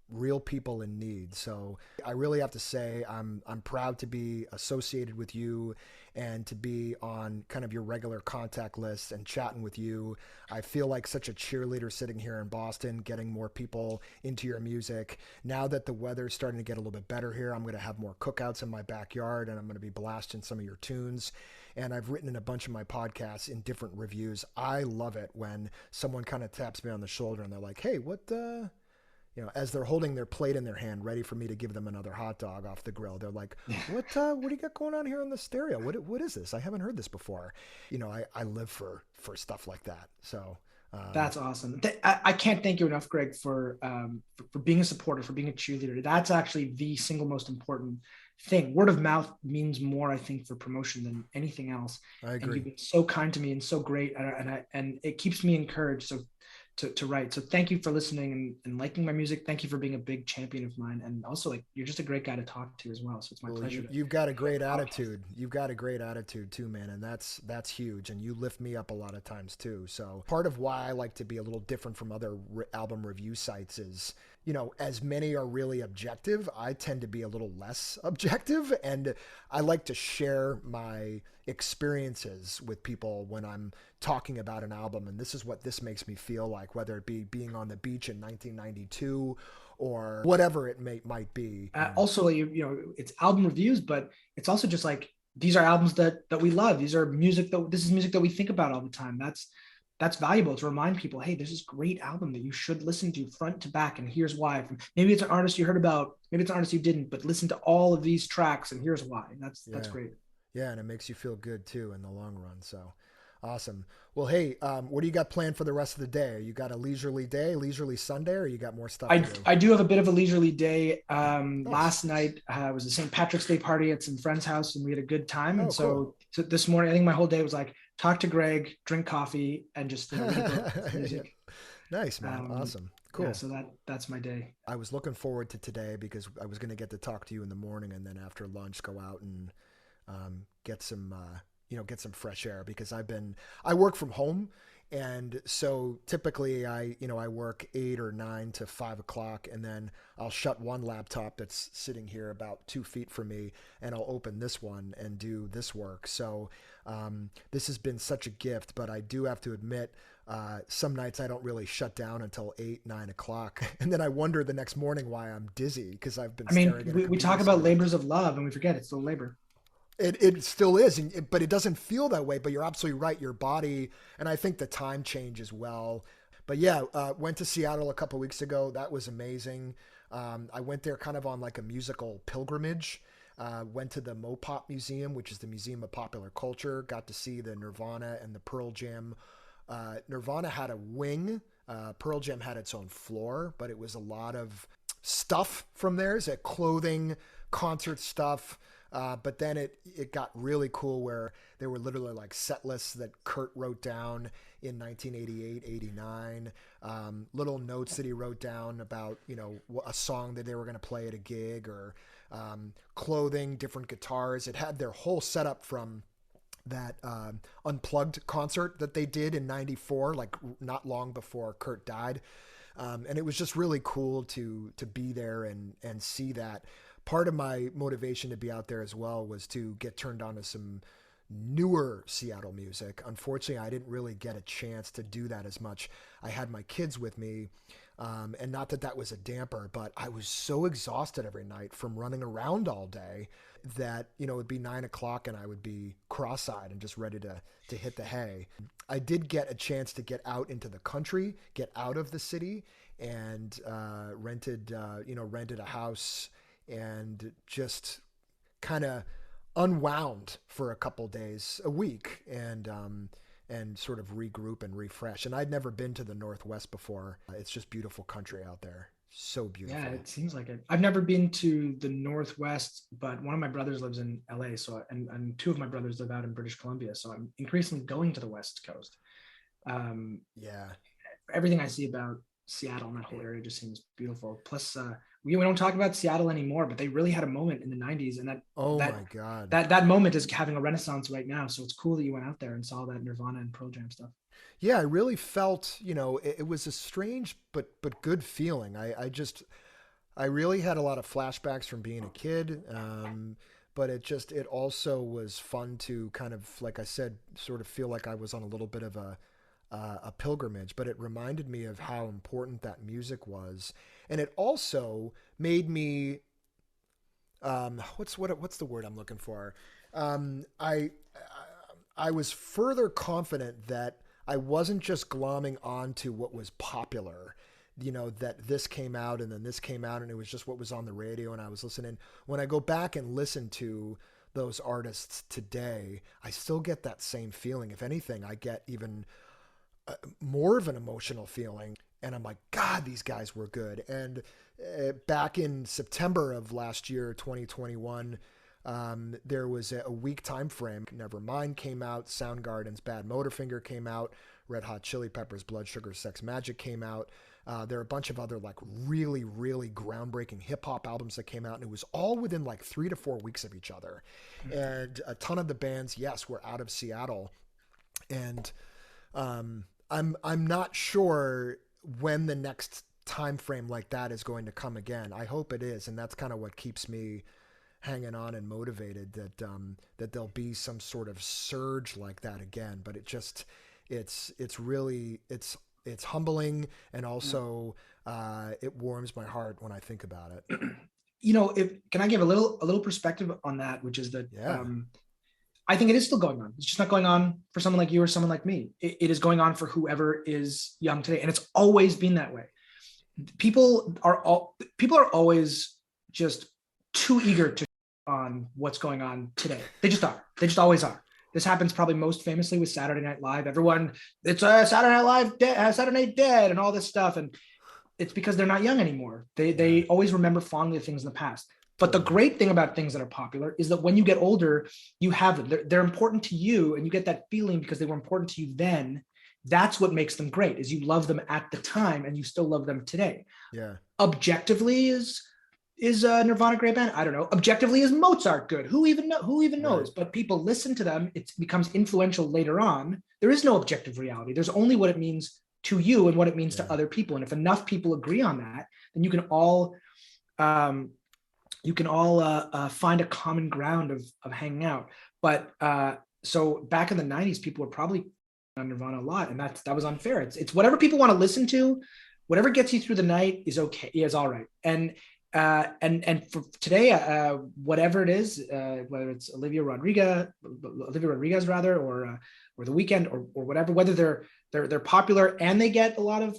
real people in need. So I really have to say I'm proud to be associated with you and to be on kind of your regular contact list and chatting with you. I feel like such a cheerleader sitting here in Boston, getting more people into your music. Now that the weather's starting to get a little bit better here, I'm going to have more cookouts in my backyard and I'm going to be blasting some of your tunes. And I've written in a bunch of my podcasts in different reviews. I love it when someone kind of taps me on the shoulder and they're like, hey, what, as they're holding their plate in their hand, ready for me to give them another hot dog off the grill, they're like, what do you got going on here on the stereo? What is this? I haven't heard this before. I live for stuff like that. So that's awesome. I can't thank you enough, Greg, for being a supporter, for being a cheerleader. That's actually the single most important thing. Word of mouth means more, I think, for promotion than anything else. I agree. And you've been so kind to me and so great, and it keeps me encouraged. So to write. So thank you for listening and liking my music. Thank you for being a big champion of mine. And also, like, you're just a great guy to talk to as well. So it's my pleasure. You've got a great attitude. You've got a great attitude too, man. And that's huge. And you lift me up a lot of times too. So part of why I like to be a little different from other album review sites is, as many are really objective, I tend to be a little less objective. And I like to share my experiences with people when I'm talking about an album. And this is what this makes me feel like, whether it be being on the beach in 1992 or whatever it might be. Also, it's album reviews, but it's also just like, these are albums that we love. These are this is music that we think about all the time. That's valuable to remind people, hey, there's this great album that you should listen to front to back, and here's why. Maybe it's an artist you heard about, maybe it's an artist you didn't, but listen to all of these tracks, and here's why. That's great. Yeah, and it makes you feel good too in the long run. So awesome. Well, hey, what do you got planned for the rest of the day? You got a leisurely day, leisurely Sunday, or you got more stuff to do? I do have a bit of a leisurely day. Nice. Last night was a St. Patrick's Day party at some friend's house, and we had a good time. And cool. So this morning, I think my whole day was like, talk to Greg, drink coffee, and just music. Nice, man. Awesome. Cool. Yeah, so that's my day. I was looking forward to today because I was going to get to talk to you in the morning and then after lunch go out and get some fresh air, because I work from home And so typically I work 8 or 9 to 5 o'clock, and then I'll shut one laptop that's sitting here about 2 feet from me, and I'll open this one and do this work. So this has been such a gift, but I do have to admit, some nights I don't really shut down until 8, 9 o'clock. And then I wonder the next morning why I'm dizzy, because I've been staring at a we computer talk about screen. labors of love and we forget it's still labor. It still is, but it doesn't feel that way. But you're absolutely right. Your body, and I think the time change as well. But yeah, went to Seattle a couple weeks ago. That was amazing. I went there kind of on like a musical pilgrimage. Went to the Mopop Museum, which is the Museum of Popular Culture. Got to see the Nirvana and the Pearl Jam. Nirvana had a wing. Pearl Jam had its own floor, but it was a lot of stuff from there. Is it clothing, concert stuff? But then it got really cool where there were literally like set lists that Kurt wrote down in 1988, 89, little notes that he wrote down about, a song that they were going to play at a gig, or clothing, different guitars. It had their whole setup from that Unplugged concert that they did in 94, like not long before Kurt died. And it was just really cool to be there and see that. Part of my motivation to be out there as well was to get turned on to some newer Seattle music. Unfortunately, I didn't really get a chance to do that as much. I had my kids with me, and not that was a damper, but I was so exhausted every night from running around all day that, it'd be 9 o'clock and I would be cross-eyed and just ready to hit the hay. I did get a chance to get out into the country, get out of the city, and rented a house and just kind of unwound for a couple days, a week, and sort of regroup and refresh. And I'd never been to the Northwest before. It's just beautiful country out there. So beautiful. Yeah, it seems like it. I've never been to the Northwest, but one of my brothers lives in LA. So, and two of my brothers live out in British Columbia. So I'm increasingly going to the West Coast. Yeah. Everything I see about Seattle and that whole area just seems beautiful. Plus, we don't talk about Seattle anymore, but they really had a moment in the 90s, and my God, that moment is having a renaissance right now. So it's cool that you went out there and saw that Nirvana and Pearl Jam stuff. Yeah, I really felt, it was a strange but good feeling. I really had a lot of flashbacks from being a kid, but it also was fun to kind of, like I said, sort of feel like I was on a little bit of a pilgrimage. But it reminded me of how important that music was, and it also made me what's the word I'm looking for? I was further confident that I wasn't just glomming onto what was popular, that this came out and then this came out and it was just what was on the radio and I was listening. When I go back and listen to those artists today, I still get that same feeling. If anything, I get even more of an emotional feeling, and I'm like, God, these guys were good. And back in September of last year, 2021, there was a week time frame. Nevermind came out, Soundgarden's Bad Motorfinger came out, Red Hot Chili Peppers' Blood Sugar Sex Magic came out. There are a bunch of other like really, really groundbreaking hip hop albums that came out, and it was all within like 3 to 4 weeks of each other. And a ton of the bands, yes, were out of Seattle. And I'm not sure when the next time frame like that is going to come again. I hope it is, and that's kind of what keeps me hanging on and motivated, that there'll be some sort of surge like that again. But it's really humbling, and also it warms my heart when I think about it. Can I give a little perspective on that, which is that Yeah. I think it is still going on. It's just not going on for someone like you or someone like me. It is going on for whoever is young today, and it's always been that way. People are always just too eager to on what's going on today. They just are. They just always are. This happens probably most famously with Saturday Night Live. Everyone, it's Saturday Night Live, Saturday Night Dead, and all this stuff. And it's because they're not young anymore. They always remember fondly the things in the past. But the great thing about things that are popular is that when you get older, you have them. They're important to you, and you get that feeling because they were important to you then. That's what makes them great, is you love them at the time and you still love them today. Yeah. Objectively, is is Nirvana a great band? I don't know. Objectively, is Mozart good? Who even knows? Right. But people listen to them. It becomes influential later on. There is no objective reality. There's only what it means to you and what it means to other people. And if enough people agree on that, then you can all find a common ground of hanging out. But so back in the 90s, people were probably on Nirvana a lot, and that was unfair. It's whatever people want to listen to, whatever gets you through the night is okay, is all right. And for today, whatever it is, whether it's Olivia Rodrigo rather, or The Weeknd, or whatever, whether they're popular and they get a lot of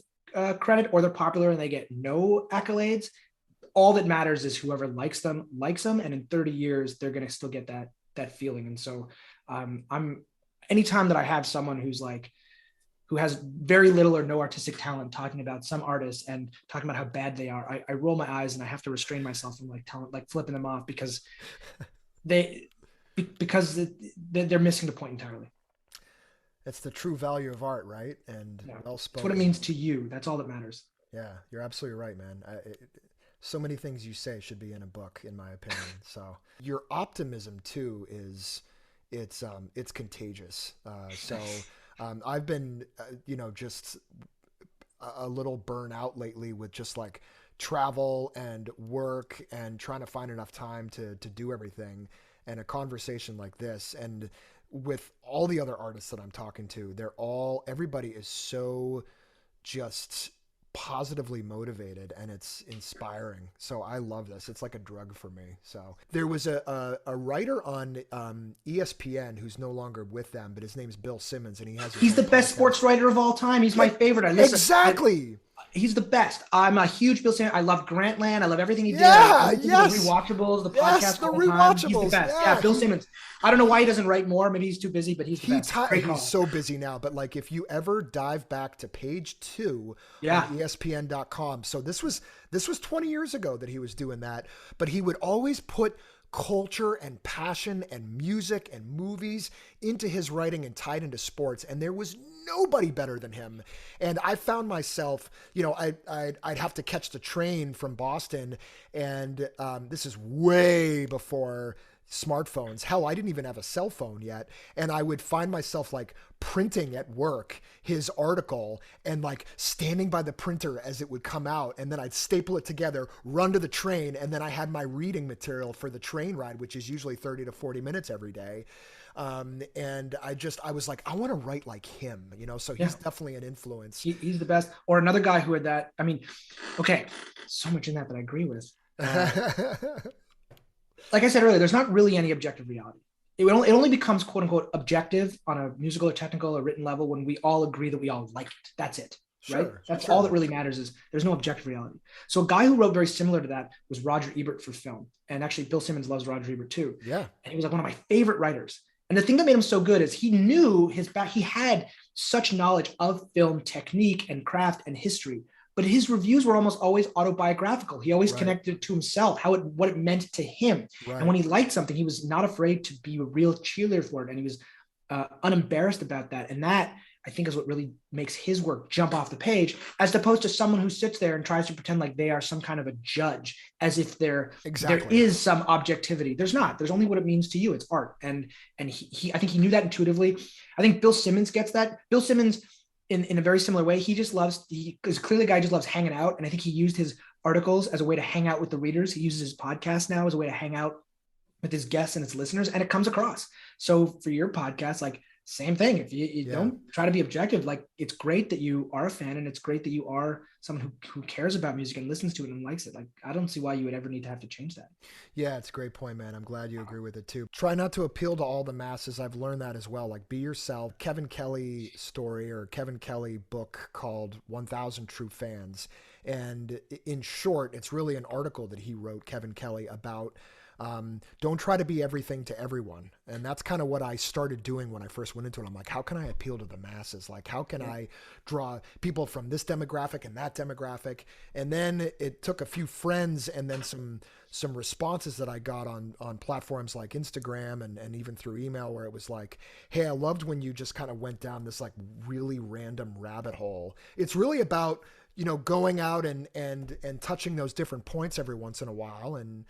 credit, or they're popular and they get no accolades, all that matters is whoever likes them, and in 30 years they're going to still get that feeling. And so I'm anytime that I have someone who has very little or no artistic talent talking about some artist and talking about how bad they are, I roll my eyes and I have to restrain myself from flipping them off, because they're missing the point entirely. It's the true value of art, right? And well spoken. That's what it means to you. That's all that matters. Yeah, you're absolutely right, man. So many things you say should be in a book, in my opinion. So your optimism too it's contagious. I've been, just a little burnt out lately with just like travel and work and trying to find enough time to do everything. And a conversation like this, and with all the other artists that I'm talking to, everybody is so just positively motivated, and it's inspiring. So I love this. It's like a drug for me. So there was a writer on ESPN who's no longer with them, but his name's Bill Simmons, and he's the best sports writer of all time. He's my favorite. Exactly. He's the best. I'm a huge Bill Simmons. I love Grantland. I love everything he did. Yeah, yes. The rewatchables, the podcast. The rewatchables. He's the best. Yeah, Bill Simmons. I don't know why he doesn't write more. Maybe he's too busy, but he's the best. He's so busy now. But like, if you ever dive back to page 2 on ESPN.com. So this was 20 years ago that he was doing that, but he would always put culture and passion and music and movies into his writing and tied into sports. And there was nobody better than him. And I found myself, I'd have to catch the train from Boston. And this is way before smartphones. Hell, I didn't even have a cell phone yet. And I would find myself like printing at work his article and like standing by the printer as it would come out. And then I'd staple it together, run to the train. And then I had my reading material for the train ride, which is usually 30 to 40 minutes every day. And I was like, I want to write like him, so he's definitely an influence. He's the best. Or another guy who had that. I mean, okay, so much in that I agree with. Like I said earlier, there's not really any objective reality. It only becomes quote unquote objective on a musical or technical or written level when we all agree that we all like it. That's it. Right? That's all that really matters, is there's no objective reality. So a guy who wrote very similar to that was Roger Ebert for film. And actually Bill Simmons loves Roger Ebert too. Yeah. And he was like one of my favorite writers. And the thing that made him so good is he knew he had such knowledge of film technique and craft and history, but his reviews were almost always autobiographical. He always connected it to himself, what it meant to him. Right. And when he liked something, he was not afraid to be a real cheerleader for it. And he was unembarrassed about that. And that, I think, is what really makes his work jump off the page, as opposed to someone who sits there and tries to pretend like they are some kind of a judge, as if there is some objectivity. There's not. There's only what it means to you. It's art. And he I think he knew that intuitively. I think Bill Simmons gets that. Bill Simmons, in a very similar way, he is clearly a guy who just loves hanging out. And I think he used his articles as a way to hang out with the readers. He uses his podcast now as a way to hang out with his guests and his listeners, and it comes across. So for your podcast, like, same thing. If you don't try to be objective, like, it's great that you are a fan, and it's great that you are someone who cares about music and listens to it and likes it. Like, I don't see why you would ever need to have to change that. Yeah, it's a great point, man. I'm glad you agree with it too. Try not to appeal to all the masses. I've learned that as well. Like, be yourself. Kevin Kelly book called 1000 True Fans. And in short, it's really an article that he wrote, Kevin Kelly, about don't try to be everything to everyone. And that's kind of what I started doing when I first went into it. I'm like, how can I appeal to the masses? Like, how can I draw people from this demographic and that demographic? And then it took a few friends and then some responses that I got on platforms like Instagram and even through email, where it was like, hey, I loved when you just kind of went down this like really random rabbit hole. It's really about, going out and touching those different points every once in a while. And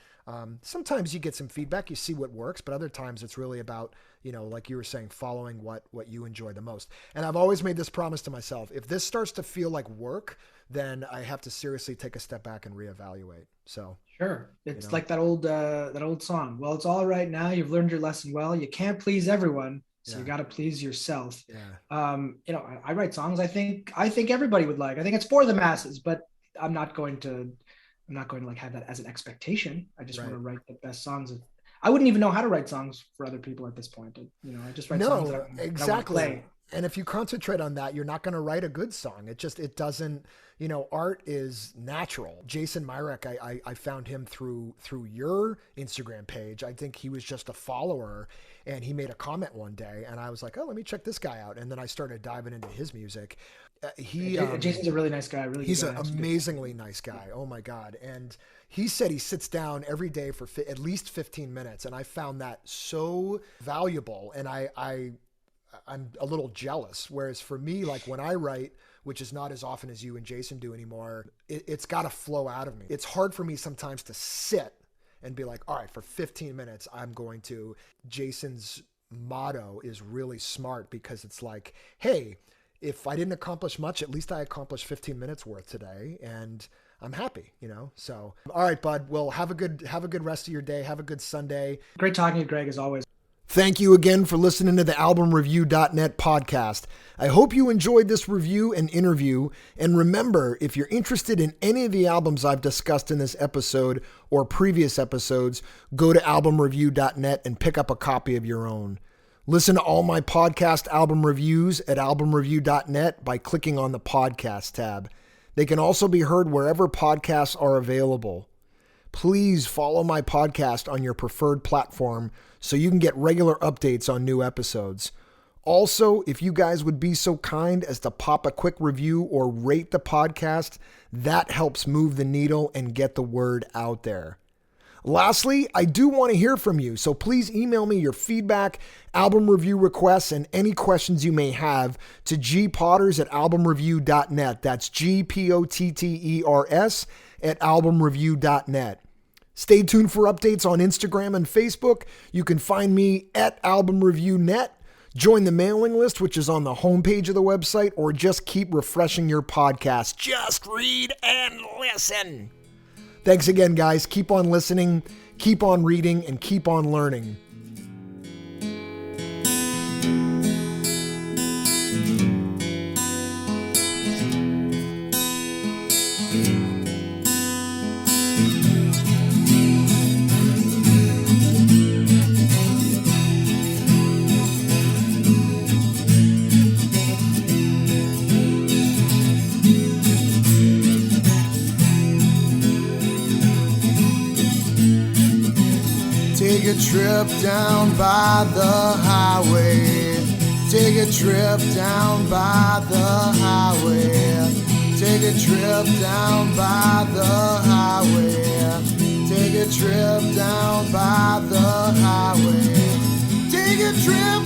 sometimes you get some feedback, you see what works, but other times it's really about, like you were saying, following what you enjoy the most. And I've always made this promise to myself: if this starts to feel like work, then I have to seriously take a step back and reevaluate. So sure, it's like that old song. Well, it's all right now. You've learned your lesson well. You can't please everyone, so you got to please yourself. Yeah. I write songs I think everybody would like. I think it's for the masses, but I'm not going to like have that as an expectation. I just want to write the best songs. I wouldn't even know how to write songs for other people at this point. I just write songs that exactly. I want to play. And if you concentrate on that, you're not going to write a good song. It doesn't, art is natural. Jason Myrek, I found him through your Instagram page. I think he was just a follower, and he made a comment one day, and I was like, oh, let me check this guy out. And then I started diving into his music. Jason's a really nice guy. He's an amazingly nice guy. Oh my God. And he said he sits down every day for at least 15 minutes. And I found that so valuable. And I'm a little jealous. Whereas for me, like when I write, which is not as often as you and Jason do anymore, it's got to flow out of me. It's hard for me sometimes to sit and be like, all right, for 15 minutes, I'm going to. Jason's motto is really smart, because it's like, hey, if I didn't accomplish much, at least I accomplished 15 minutes worth today, and I'm happy, So, all right, bud. Well, have a good rest of your day. Have a good Sunday. Great talking to you, Greg, as always. Thank you again for listening to the AlbumReview.net podcast. I hope you enjoyed this review and interview. And remember, if you're interested in any of the albums I've discussed in this episode or previous episodes, go to AlbumReview.net and pick up a copy of your own. Listen to all my podcast album reviews at AlbumReview.net by clicking on the podcast tab. They can also be heard wherever podcasts are available. Please follow my podcast on your preferred platform so you can get regular updates on new episodes. Also, if you guys would be so kind as to pop a quick review or rate the podcast, that helps move the needle and get the word out there. Lastly, I do want to hear from you, so please email me your feedback, album review requests, and any questions you may have to gpotters@albumreview.net. That's GPOTTERS at albumreview.net. Stay tuned for updates on Instagram and Facebook. You can find me at albumreviewnet. Join the mailing list, which is on the homepage of the website, or just keep refreshing your podcast. Just read and listen. Thanks again, guys. Keep on listening, keep on reading, and keep on learning. Take a trip down by the highway. Take a trip down by the highway. Take a trip down by the highway. Take a trip down by the highway. Take a trip